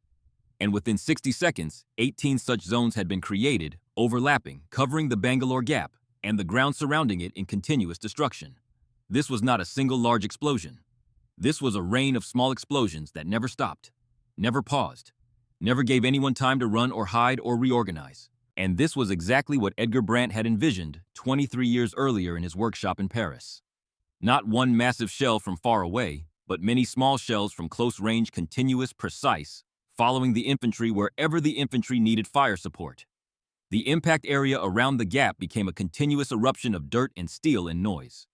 Speaker 1: And within 60 seconds, 18 such zones had been created, overlapping, covering the Bangalore Gap, and the ground surrounding it in continuous destruction. This was not a single large explosion. This was a rain of small explosions that never stopped, never paused, never gave anyone time to run or hide or reorganize. And this was exactly what Edgar Brandt had envisioned 23 years earlier in his workshop in Paris. Not one massive shell from far away, but many small shells from close range, continuous, precise, following the infantry wherever the infantry needed fire support. The impact area around the gap became a continuous eruption of dirt and steel and noise.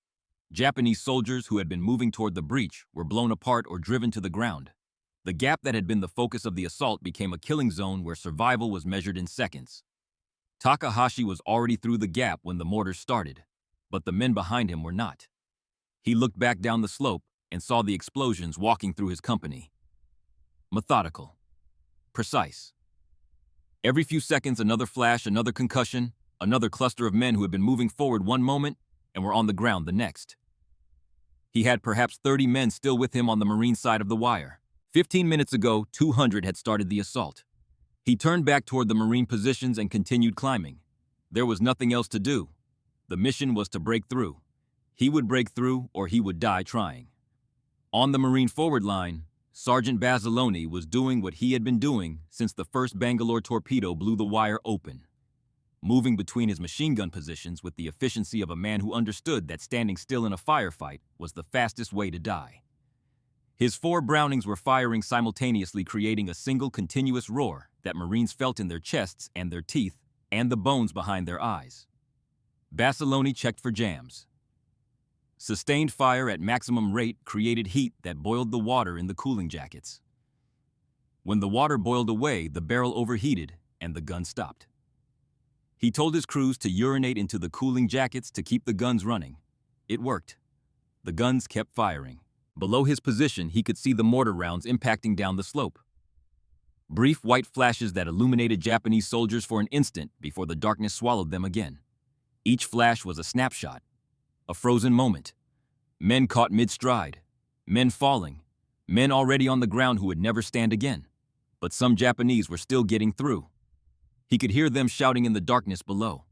Speaker 1: Japanese soldiers who had been moving toward the breach were blown apart or driven to the ground. The gap that had been the focus of the assault became a killing zone where survival was measured in seconds. Takahashi was already through the gap when the mortars started, but the men behind him were not. He looked back down the slope and saw the explosions walking through his company. Methodical. Precise. Every few seconds, another flash, another concussion, another cluster of men who had been moving forward one moment and were on the ground the next. He had perhaps 30 men still with him on the Marine side of the wire. 15 minutes ago, 200 had started the assault. He turned back toward the Marine positions and continued climbing. There was nothing else to do. The mission was to break through. He would break through or he would die trying. On the Marine forward line, Sergeant Basiloni was doing what he had been doing since the first Bangalore torpedo blew the wire open, moving between his machine gun positions with the efficiency of a man who understood that standing still in a firefight was the fastest way to die. His 4 Brownings were firing simultaneously, creating a single continuous roar that Marines felt in their chests and their teeth and the bones behind their eyes. Basiloni checked for jams. Sustained fire at maximum rate created heat that boiled the water in the cooling jackets. When the water boiled away, the barrel overheated and the gun stopped. He told his crews to urinate into the cooling jackets to keep the guns running. It worked. The guns kept firing. Below his position, he could see the mortar rounds impacting down the slope. Brief white flashes that illuminated Japanese soldiers for an instant before the darkness swallowed them again. Each flash was a snapshot, a frozen moment. Men caught mid-stride, men falling, men already on the ground who would never stand again. But some Japanese were still getting through. He could hear them shouting in the darkness below,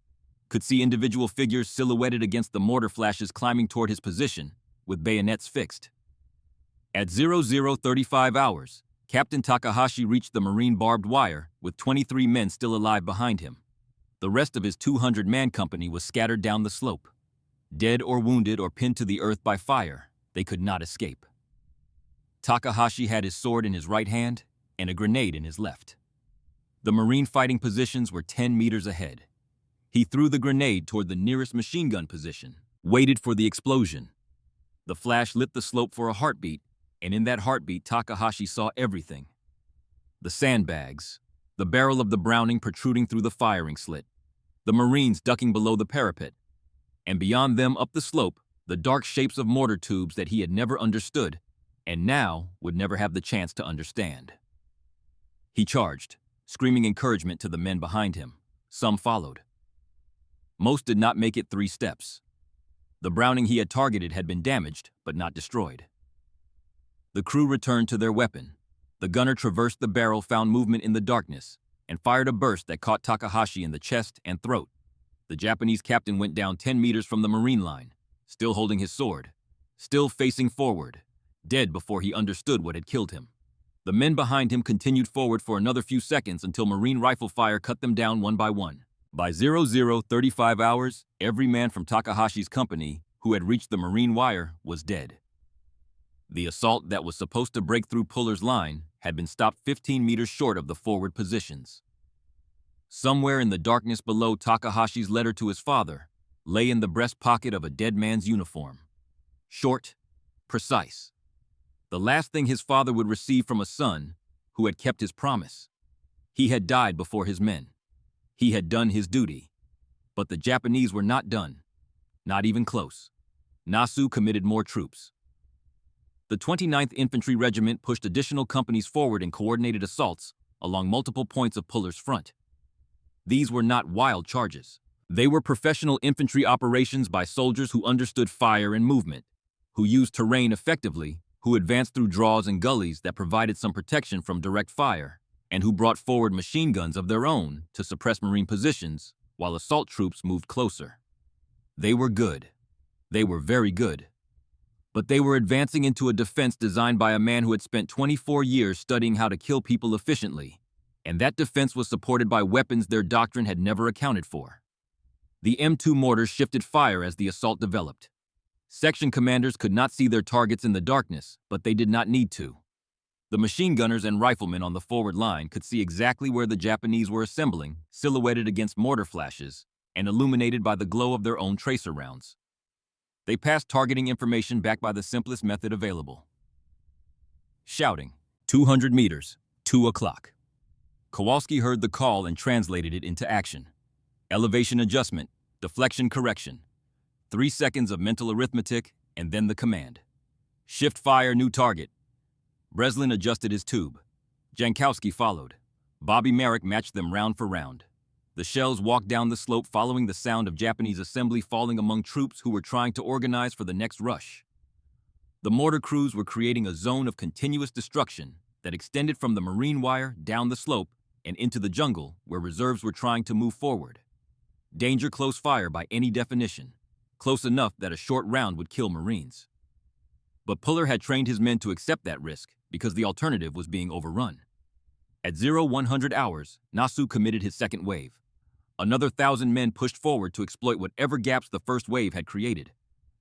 Speaker 1: could see individual figures silhouetted against the mortar flashes climbing toward his position, with bayonets fixed. At 00:35 hours, Captain Takahashi reached the Marine barbed wire with 23 men still alive behind him. The rest of his 200-man company was scattered down the slope. Dead or wounded or pinned to the earth by fire, they could not escape. Takahashi had his sword in his right hand and a grenade in his left. The Marine fighting positions were 10 meters ahead. He threw the grenade toward the nearest machine gun position, waited for the explosion. The flash lit the slope for a heartbeat, and in that heartbeat, Takahashi saw everything. The sandbags, the barrel of the Browning protruding through the firing slit, the Marines ducking below the parapet, and beyond them up the slope, the dark shapes of mortar tubes that he had never understood, and now would never have the chance to understand. He charged, screaming encouragement to the men behind him. Some followed. Most did not make it 3 steps. The Browning he had targeted had been damaged, but not destroyed. The crew returned to their weapon. The gunner traversed the barrel, found movement in the darkness, and fired a burst that caught Takahashi in the chest and throat. The Japanese captain went down 10 meters from the Marine line, still holding his sword, still facing forward, dead before he understood what had killed him. The men behind him continued forward for another few seconds until Marine rifle fire cut them down one by one. By 00:35 hours, every man from Takahashi's company who had reached the Marine wire was dead. The assault that was supposed to break through Puller's line had been stopped 15 meters short of the forward positions. Somewhere in the darkness below, Takahashi's letter to his father lay in the breast pocket of a dead man's uniform. Short, precise. The last thing his father would receive from a son who had kept his promise. He had died before his men. He had done his duty. But the Japanese were not done. Not even close. Nasu committed more troops. The 29th Infantry Regiment pushed additional companies forward in coordinated assaults along multiple points of Puller's front. These were not wild charges. They were professional infantry operations by soldiers who understood fire and movement, who used terrain effectively, who advanced through draws and gullies that provided some protection from direct fire, and who brought forward machine guns of their own to suppress Marine positions while assault troops moved closer. They were good. They were very good. But they were advancing into a defense designed by a man who had spent 24 years studying how to kill people efficiently, and that defense was supported by weapons their doctrine had never accounted for. The M2 mortars shifted fire as the assault developed. Section commanders could not see their targets in the darkness, but they did not need to. The machine gunners and riflemen on the forward line could see exactly where the Japanese were assembling, silhouetted against mortar flashes, and illuminated by the glow of their own tracer rounds. They passed targeting information back by the simplest method available. Shouting, 200 meters, 2 o'clock. Kowalski heard the call and translated it into action. Elevation adjustment, deflection correction. 3 seconds of mental arithmetic, and then the command. Shift fire, new target. Breslin adjusted his tube. Jankowski followed. Bobby Merrick matched them round for round. The shells walked down the slope following the sound of Japanese assembly falling among troops who were trying to organize for the next rush. The mortar crews were creating a zone of continuous destruction that extended from the marine wire down the slope and into the jungle where reserves were trying to move forward. Danger close fire by any definition, close enough that a short round would kill Marines. But Puller had trained his men to accept that risk because the alternative was being overrun. At 0100 hours, Nasu committed his second wave. Another 1,000 men pushed forward to exploit whatever gaps the first wave had created.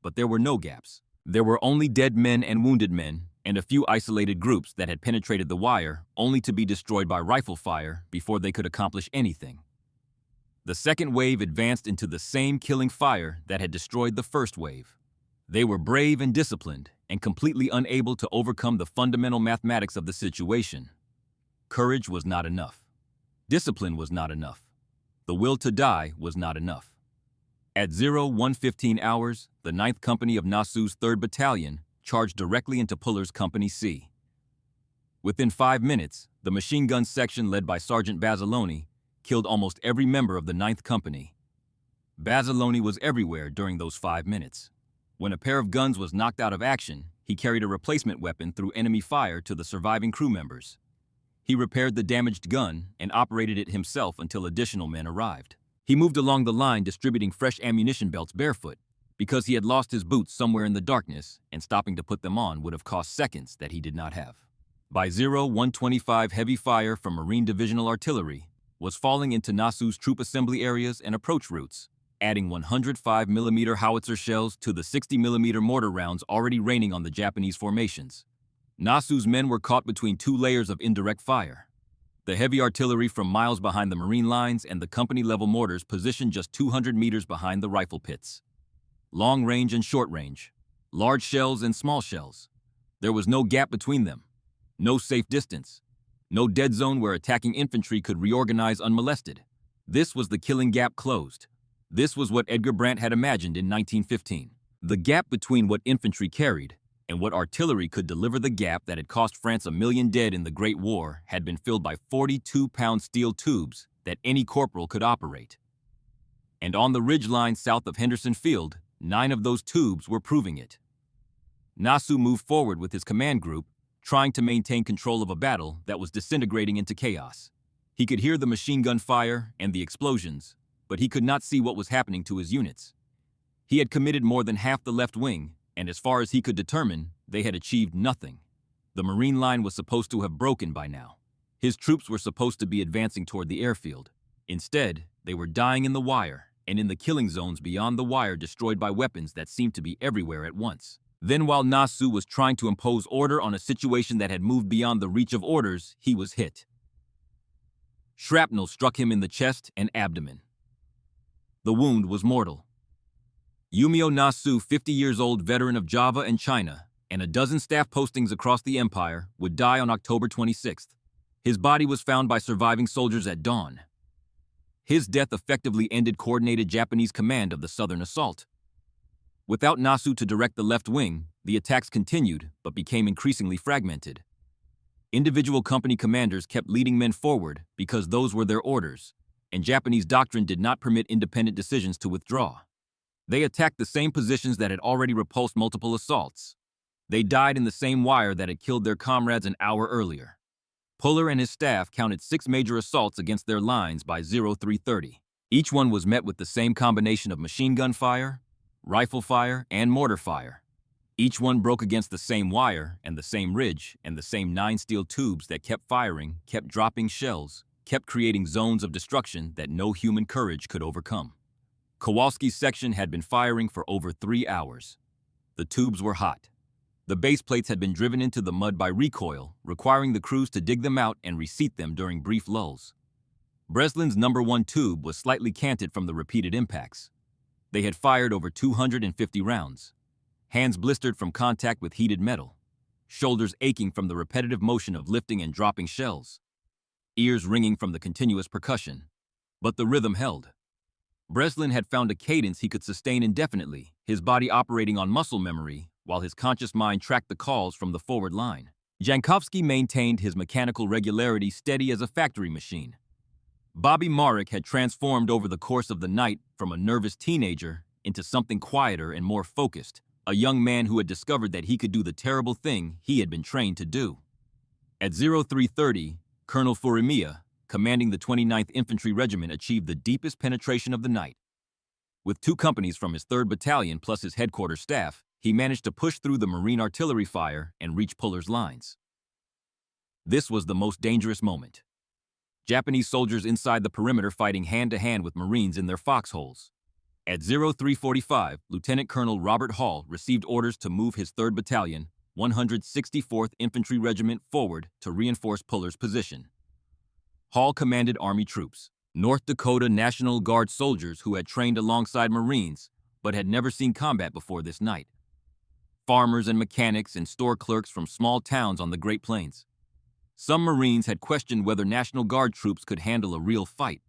Speaker 1: But there were no gaps. There were only dead men and wounded men, and a few isolated groups that had penetrated the wire only to be destroyed by rifle fire before they could accomplish anything. The second wave advanced into the same killing fire that had destroyed the first wave. They were brave and disciplined and completely unable to overcome the fundamental mathematics of the situation. Courage was not enough. Discipline was not enough. The will to die was not enough. At 0115 hours, the 9th Company of Nasu's 3rd Battalion charged directly into Puller's Company C. Within 5 minutes, the machine gun section led by Sergeant Basiloni killed almost every member of the 9th Company. Basiloni was everywhere during those 5 minutes. When a pair of guns was knocked out of action, he carried a replacement weapon through enemy fire to the surviving crew members. He repaired the damaged gun and operated it himself until additional men arrived. He moved along the line distributing fresh ammunition belts barefoot, because he had lost his boots somewhere in the darkness, and stopping to put them on would have cost seconds that he did not have. By 0125, heavy fire from Marine Divisional Artillery was falling into Nasu's troop assembly areas and approach routes, adding 105mm howitzer shells to the 60mm mortar rounds already raining on the Japanese formations. Nasu's men were caught between 2 layers of indirect fire. The heavy artillery from miles behind the Marine lines and the company-level mortars positioned just 200 meters behind the rifle pits. Long range and short range, large shells and small shells. There was no gap between them, no safe distance, no dead zone where attacking infantry could reorganize unmolested. This was the killing gap closed. This was what Edgar Brandt had imagined in 1915. The gap between what infantry carried and what artillery could deliver. The gap that had cost France 1 million dead in the Great War had been filled by 42-pound steel tubes that any corporal could operate. And on the ridge line south of Henderson Field, 9 of those tubes were proving it. Nasu moved forward with his command group, trying to maintain control of a battle that was disintegrating into chaos. He could hear the machine gun fire and the explosions, but he could not see what was happening to his units. He had committed more than half the left wing, and as far as he could determine, they had achieved nothing. The Marine line was supposed to have broken by now. His troops were supposed to be advancing toward the airfield. Instead, they were dying in the wire, and in the killing zones beyond the wire, destroyed by weapons that seemed to be everywhere at once. Then while Nasu was trying to impose order on a situation that had moved beyond the reach of orders, he was hit. Shrapnel struck him in the chest and abdomen. The wound was mortal. Yumio Nasu, 50 years old veteran of Java and China, and a dozen staff postings across the empire, would die on October 26th. His body was found by surviving soldiers at dawn. His death effectively ended coordinated Japanese command of the southern assault. Without Nasu to direct the left wing, the attacks continued but became increasingly fragmented. Individual company commanders kept leading men forward because those were their orders, and Japanese doctrine did not permit independent decisions to withdraw. They attacked the same positions that had already repulsed multiple assaults. They died in the same wire that had killed their comrades an hour earlier. Puller and his staff counted 6 major assaults against their lines by 0330. Each one was met with the same combination of machine gun fire, rifle fire, and mortar fire. Each one broke against the same wire and the same ridge and the same 9 steel tubes that kept firing, kept dropping shells, kept creating zones of destruction that no human courage could overcome. Kowalski's section had been firing for over 3 hours. The tubes were hot. The base plates had been driven into the mud by recoil, requiring the crews to dig them out and reseat them during brief lulls. Breslin's number 1 tube was slightly canted from the repeated impacts. They had fired over 250 rounds. Hands blistered from contact with heated metal. Shoulders aching from the repetitive motion of lifting and dropping shells. Ears ringing from the continuous percussion. But the rhythm held. Breslin had found a cadence he could sustain indefinitely, his body operating on muscle memory, while his conscious mind tracked the calls from the forward line. Jankowski maintained his mechanical regularity steady as a factory machine. Bobby Marek had transformed over the course of the night from a nervous teenager into something quieter and more focused, a young man who had discovered that he could do the terrible thing he had been trained to do. At 0330, Colonel Furimiya, commanding the 29th Infantry Regiment, achieved the deepest penetration of the night. With 2 companies from his 3rd Battalion plus his headquarters staff, he managed to push through the Marine artillery fire and reach Puller's lines. This was the most dangerous moment. Japanese soldiers inside the perimeter fighting hand-to-hand with Marines in their foxholes. At 0345, Lieutenant Colonel Robert Hall received orders to move his 3rd Battalion, 164th Infantry Regiment forward to reinforce Puller's position. Hall commanded Army troops, North Dakota National Guard soldiers who had trained alongside Marines but had never seen combat before this night. Farmers and mechanics and store clerks from small towns on the Great Plains. Some Marines had questioned whether National Guard troops could handle a real fight.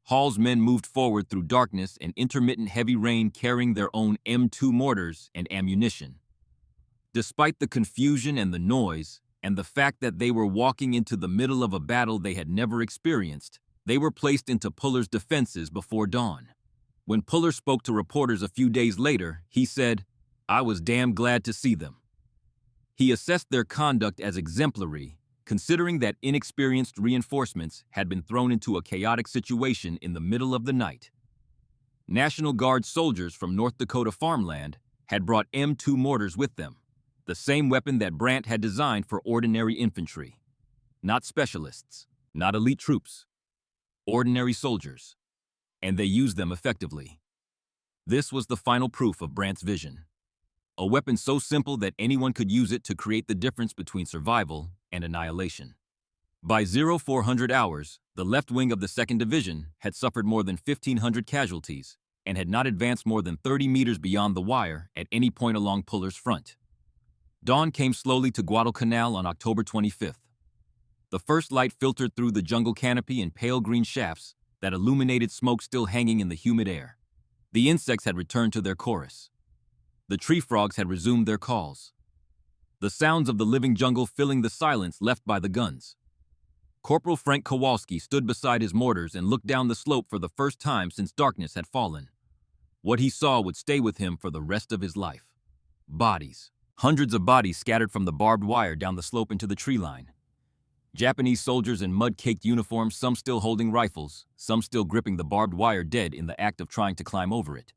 Speaker 1: Hall's men moved forward through darkness and intermittent heavy rain carrying their own M2 mortars and ammunition. Despite the confusion and the noise, and the fact that they were walking into the middle of a battle they had never experienced, they were placed into Puller's defenses before dawn. When Puller spoke to reporters a few days later, he said, "I was damn glad to see them." He assessed their conduct as exemplary, considering that inexperienced reinforcements had been thrown into a chaotic situation in the middle of the night. National Guard soldiers from North Dakota farmland had brought M2 mortars with them, the same weapon that Brandt had designed for ordinary infantry. Not specialists, not elite troops, ordinary soldiers, and they used them effectively. This was the final proof of Brandt's vision. A weapon so simple that anyone could use it to create the difference between survival and annihilation. By 0400 hours, the left wing of the 2nd Division had suffered more than 1,500 casualties and had not advanced more than 30 meters beyond the wire at any point along Puller's front. Dawn came slowly to Guadalcanal on October 25th. The first light filtered through the jungle canopy in pale green shafts that illuminated smoke still hanging in the humid air. The insects had returned to their chorus. The tree frogs had resumed their calls. The sounds of the living jungle filling the silence left by the guns. Corporal Frank Kowalski stood beside his mortars and looked down the slope for the first time since darkness had fallen. What he saw would stay with him for the rest of his life. Bodies. Hundreds of bodies scattered from the barbed wire down the slope into the tree line. Japanese soldiers in mud-caked uniforms, some still holding rifles, some still gripping the barbed wire, dead in the act of trying to climb over it.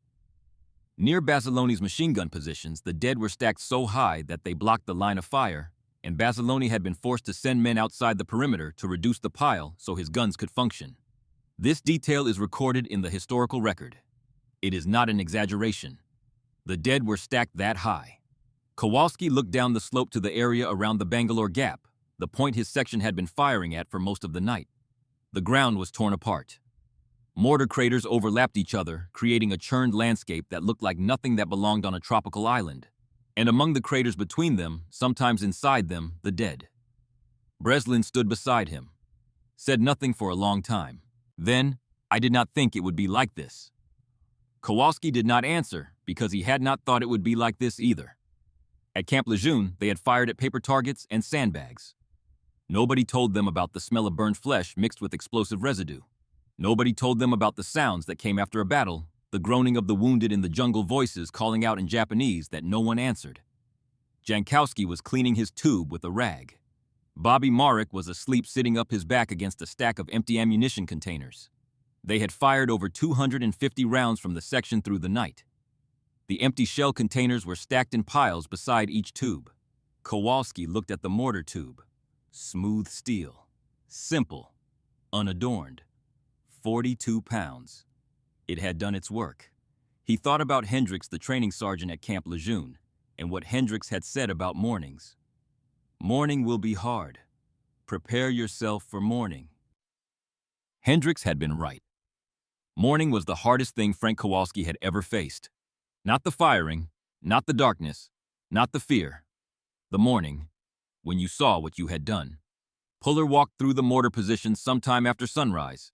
Speaker 1: Near Basiloni's machine gun positions, the dead were stacked so high that they blocked the line of fire, and Basiloni had been forced to send men outside the perimeter to reduce the pile so his guns could function. This detail is recorded in the historical record. It is not an exaggeration. The dead were stacked that high. Kowalski looked down the slope to the area around the Bangalore Gap, the point his section had been firing at for most of the night. The ground was torn apart. Mortar craters overlapped each other, creating a churned landscape that looked like nothing that belonged on a tropical island. And among the craters between them, sometimes inside them, the dead. Breslin stood beside him, said nothing for a long time. Then, "I did not think it would be like this." Kowalski did not answer because he had not thought it would be like this either. At Camp Lejeune, they had fired at paper targets and sandbags. Nobody told them about the smell of burned flesh mixed with explosive residue. Nobody told them about the sounds that came after a battle, the groaning of the wounded in the jungle, voices calling out in Japanese that no one answered. Jankowski was cleaning his tube with a rag. Bobby Marek was asleep sitting up his back against a stack of empty ammunition containers. They had fired over 250 rounds from the section through the night. The empty shell containers were stacked in piles beside each tube. Kowalski looked at the mortar tube. Smooth steel. Simple. Unadorned. 42 pounds. It had done its work. He thought about Hendricks, the training sergeant at Camp Lejeune, and what Hendricks had said about mornings. Morning will be hard. Prepare yourself for morning. Hendricks had been right. Morning was the hardest thing Frank Kowalski had ever faced. Not the firing, not the darkness, not the fear. The morning, when you saw what you had done. Puller walked through the mortar positions sometime after sunrise.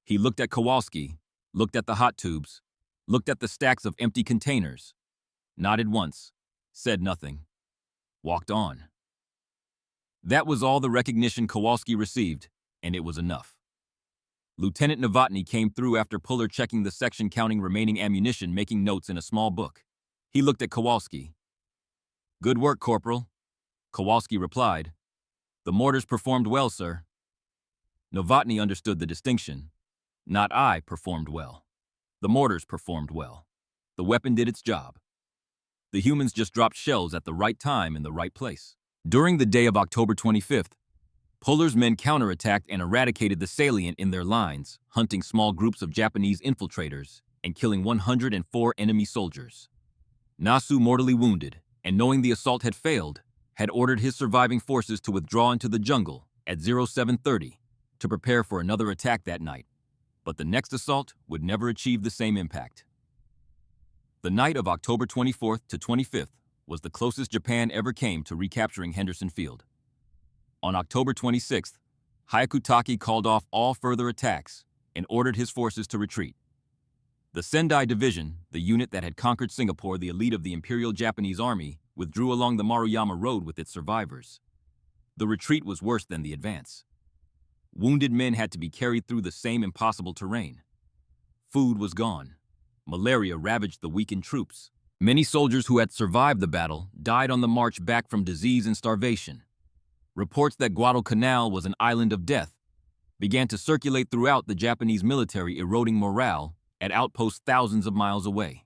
Speaker 1: He looked at Kowalski, looked at the hot tubes, looked at the stacks of empty containers, nodded once, said nothing, walked on. That was all the recognition Kowalski received, and it was enough. Lieutenant Novotny came through after Puller checking the section, counting remaining ammunition, making notes in a small book. He looked at Kowalski. "Good work, Corporal," Kowalski replied. "The mortars performed well, sir." Novotny understood the distinction. Not I performed well. The mortars performed well. The weapon did its job. The humans just dropped shells at the right time in the right place. During the day of October 25th, Puller's men counterattacked and eradicated the salient in their lines, hunting small groups of Japanese infiltrators and killing 104 enemy soldiers. Nasu, mortally wounded, and knowing the assault had failed, had ordered his surviving forces to withdraw into the jungle at 0730 to prepare for another attack that night. But the next assault would never achieve the same impact. The night of October 24th to 25th was the closest Japan ever came to recapturing Henderson Field. On October 26th, Hyakutake called off all further attacks and ordered his forces to retreat. The Sendai Division, the unit that had conquered Singapore, the elite of the Imperial Japanese Army, withdrew along the Maruyama Road with its survivors. The retreat was worse than the advance. Wounded men had to be carried through the same impossible terrain. Food was gone. Malaria ravaged the weakened troops. Many soldiers who had survived the battle died on the march back from disease and starvation. Reports that Guadalcanal was an island of death began to circulate throughout the Japanese military, eroding morale at outposts thousands of miles away.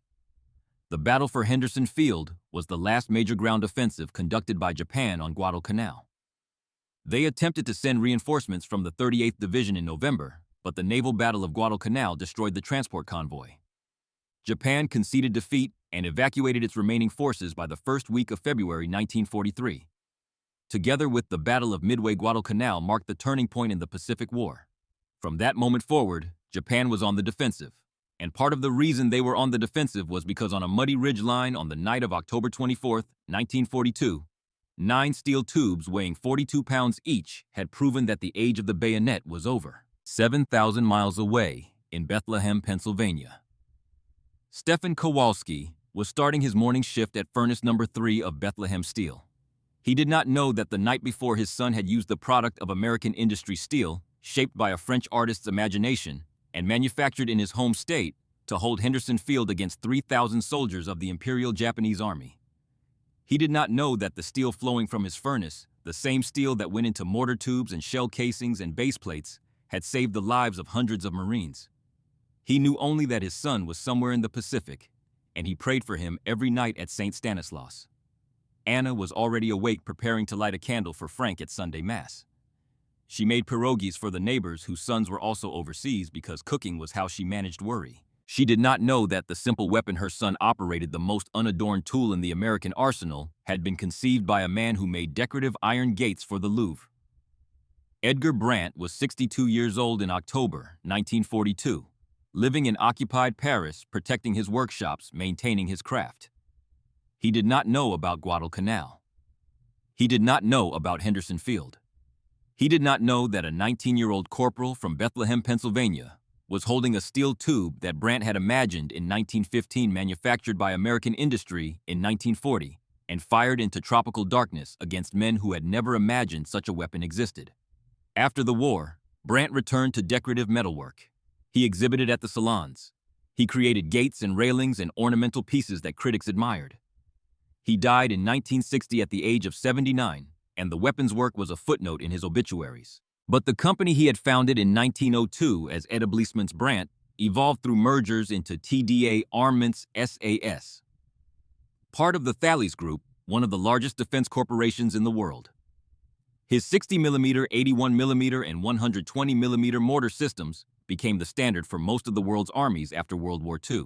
Speaker 1: The battle for Henderson Field was the last major ground offensive conducted by Japan on Guadalcanal. They attempted to send reinforcements from the 38th Division in November, but the naval battle of Guadalcanal destroyed the transport convoy. Japan conceded defeat and evacuated its remaining forces by the first week of February 1943. Together with the Battle of Midway, Guadalcanal marked the turning point in the Pacific War. From that moment forward, Japan was on the defensive. And part of the reason they were on the defensive was because on a muddy ridge line on the night of October 24th, 1942, 9 steel tubes weighing 42 pounds each had proven that the age of the bayonet was over. 7,000 miles away in Bethlehem, Pennsylvania. Stefan Kowalski was starting his morning shift at furnace number 3 of Bethlehem Steel. He did not know that the night before his son had used the product of American industry steel, shaped by a French artist's imagination, and manufactured in his home state to hold Henderson Field against 3,000 soldiers of the Imperial Japanese Army. He did not know that the steel flowing from his furnace, the same steel that went into mortar tubes and shell casings and base plates, had saved the lives of hundreds of Marines. He knew only that his son was somewhere in the Pacific, and he prayed for him every night at St. Stanislaus. Anna was already awake, preparing to light a candle for Frank at Sunday Mass. She made pierogies for the neighbors whose sons were also overseas because cooking was how she managed worry. She did not know that the simple weapon her son operated, the most unadorned tool in the American arsenal, had been conceived by a man who made decorative iron gates for the Louvre. Edgar Brandt was 62 years old in October 1942, living in occupied Paris, protecting his workshops, maintaining his craft. He did not know about Guadalcanal. He did not know about Henderson Field. He did not know that a 19-year-old corporal from Bethlehem, Pennsylvania, was holding a steel tube that Brandt had imagined in 1915, manufactured by American industry in 1940, and fired into tropical darkness against men who had never imagined such a weapon existed. After the war, Brandt returned to decorative metalwork. He exhibited at the salons. He created gates and railings and ornamental pieces that critics admired. He died in 1960 at the age of 79, and the weapons work was a footnote in his obituaries. But the company he had founded in 1902 as Etablissements Brandt evolved through mergers into TDA Armaments SAS. Part of the Thales Group, one of the largest defense corporations in the world. His 60mm, 81mm, and 120mm mortar systems became the standard for most of the world's armies after World War II.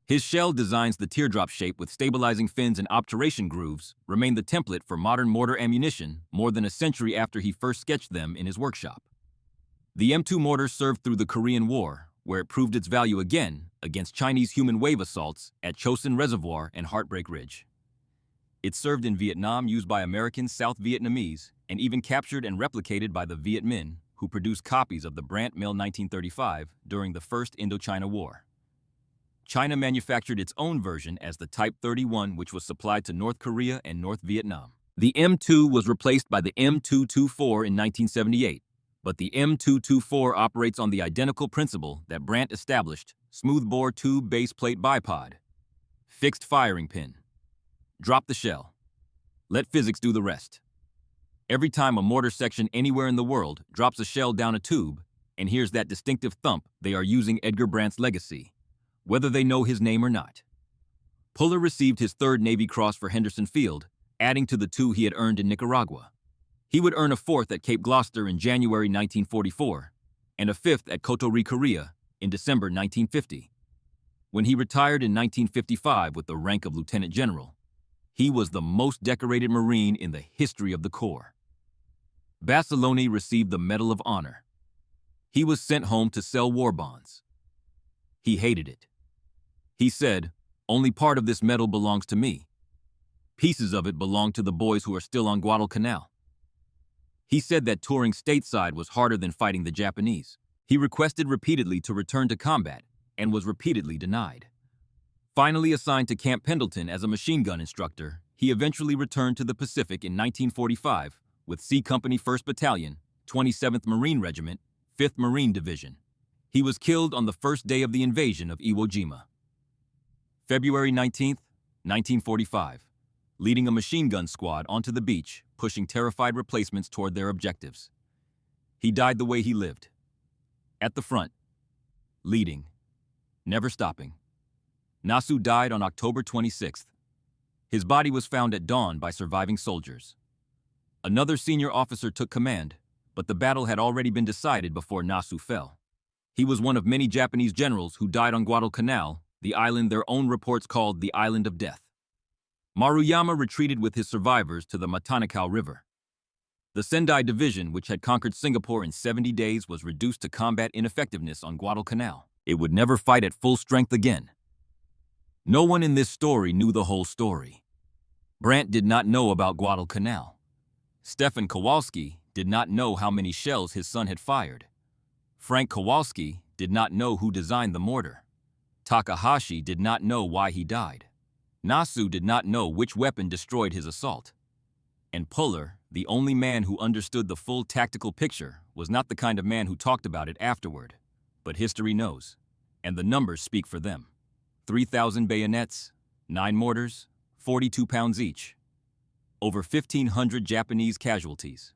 Speaker 1: His shell designs, the teardrop shape with stabilizing fins and obturation grooves, remain the template for modern mortar ammunition more than a century after he first sketched them in his workshop. The M2 mortar served through the Korean War, where it proved its value again against Chinese human wave assaults at Chosin Reservoir and Heartbreak Ridge. It served in Vietnam, used by American South Vietnamese, and even captured and replicated by the Viet Minh, who produced copies of the Brandt Mill 1935 during the First Indochina War. China manufactured its own version as the Type 31, which was supplied to North Korea and North Vietnam. The M2 was replaced by the M224 in 1978, but the M224 operates on the identical principle that Brandt established: smoothbore tube base plate bipod, fixed firing pin. Drop the shell. Let physics do the rest. Every time a mortar section anywhere in the world drops a shell down a tube and hears that distinctive thump, they are using Edgar Brandt's legacy, whether they know his name or not. Puller received his 3rd Navy Cross for Henderson Field, adding to the 2 he had earned in Nicaragua. He would earn a 4th at Cape Gloucester in January 1944, and a 5th at Kotori, Korea, in December 1950. When he retired in 1955 with the rank of Lieutenant General, he was the most decorated Marine in the history of the Corps. Basilone received the Medal of Honor. He was sent home to sell war bonds. He hated it. He said, "Only part of this medal belongs to me. Pieces of it belong to the boys who are still on Guadalcanal." He said that touring stateside was harder than fighting the Japanese. He requested repeatedly to return to combat and was repeatedly denied. Finally assigned to Camp Pendleton as a machine gun instructor, he eventually returned to the Pacific in 1945 with C Company 1st Battalion, 27th Marine Regiment, 5th Marine Division. He was killed on the first day of the invasion of Iwo Jima. February 19, 1945, leading a machine gun squad onto the beach, pushing terrified replacements toward their objectives. He died the way he lived. At the front, leading, never stopping. Nasu died on October 26th. His body was found at dawn by surviving soldiers. Another senior officer took command, but the battle had already been decided before Nasu fell. He was one of many Japanese generals who died on Guadalcanal, the island their own reports called the Island of Death. Maruyama retreated with his survivors to the Matanikau River. The Sendai Division, which had conquered Singapore in 70 days, was reduced to combat ineffectiveness on Guadalcanal. It would never fight at full strength again. No one in this story knew the whole story. Brandt did not know about Guadalcanal. Stefan Kowalski did not know how many shells his son had fired. Frank Kowalski did not know who designed the mortar. Takahashi did not know why he died. Nasu did not know which weapon destroyed his assault. And Puller, the only man who understood the full tactical picture, was not the kind of man who talked about it afterward. But history knows, and the numbers speak for them. 3,000 bayonets, 9 mortars, 42 pounds each. Over 1,500 Japanese casualties.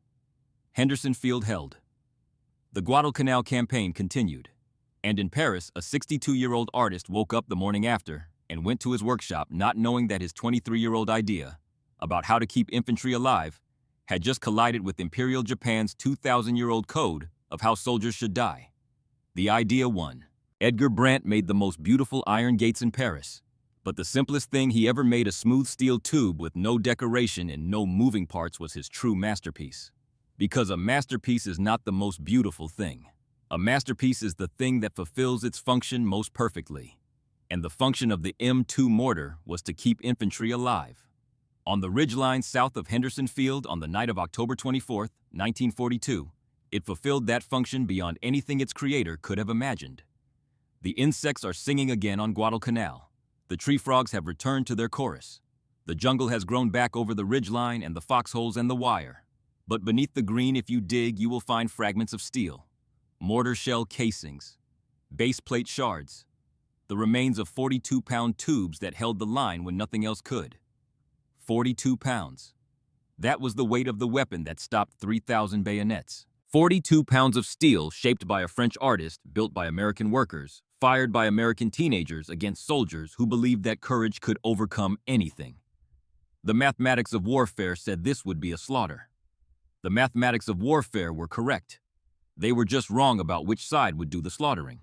Speaker 1: Henderson Field held. The Guadalcanal campaign continued, and in Paris, a 62-year-old artist woke up the morning after and went to his workshop not knowing that his 23-year-old idea about how to keep infantry alive had just collided with Imperial Japan's 2,000-year-old code of how soldiers should die. The idea won. Edgar Brandt made the most beautiful iron gates in Paris, but the simplest thing he ever made, a smooth steel tube with no decoration and no moving parts, was his true masterpiece. Because a masterpiece is not the most beautiful thing. A masterpiece is the thing that fulfills its function most perfectly. And the function of the M2 mortar was to keep infantry alive. On the ridgeline south of Henderson Field on the night of October 24, 1942, It fulfilled that function beyond anything its creator could have imagined. The insects are singing again on Guadalcanal. The tree frogs have returned to their chorus. The jungle has grown back over the ridgeline and the foxholes and the wire. But beneath the green, if you dig, you will find fragments of steel, mortar shell casings, base plate shards, the remains of 42-pound tubes that held the line when nothing else could. 42 pounds. That was the weight of the weapon that stopped 3,000 bayonets. 42 pounds of steel shaped by a French artist, built by American workers, fired by American teenagers against soldiers who believed that courage could overcome anything. The mathematics of warfare said this would be a slaughter. The mathematics of warfare were correct. They were just wrong about which side would do the slaughtering.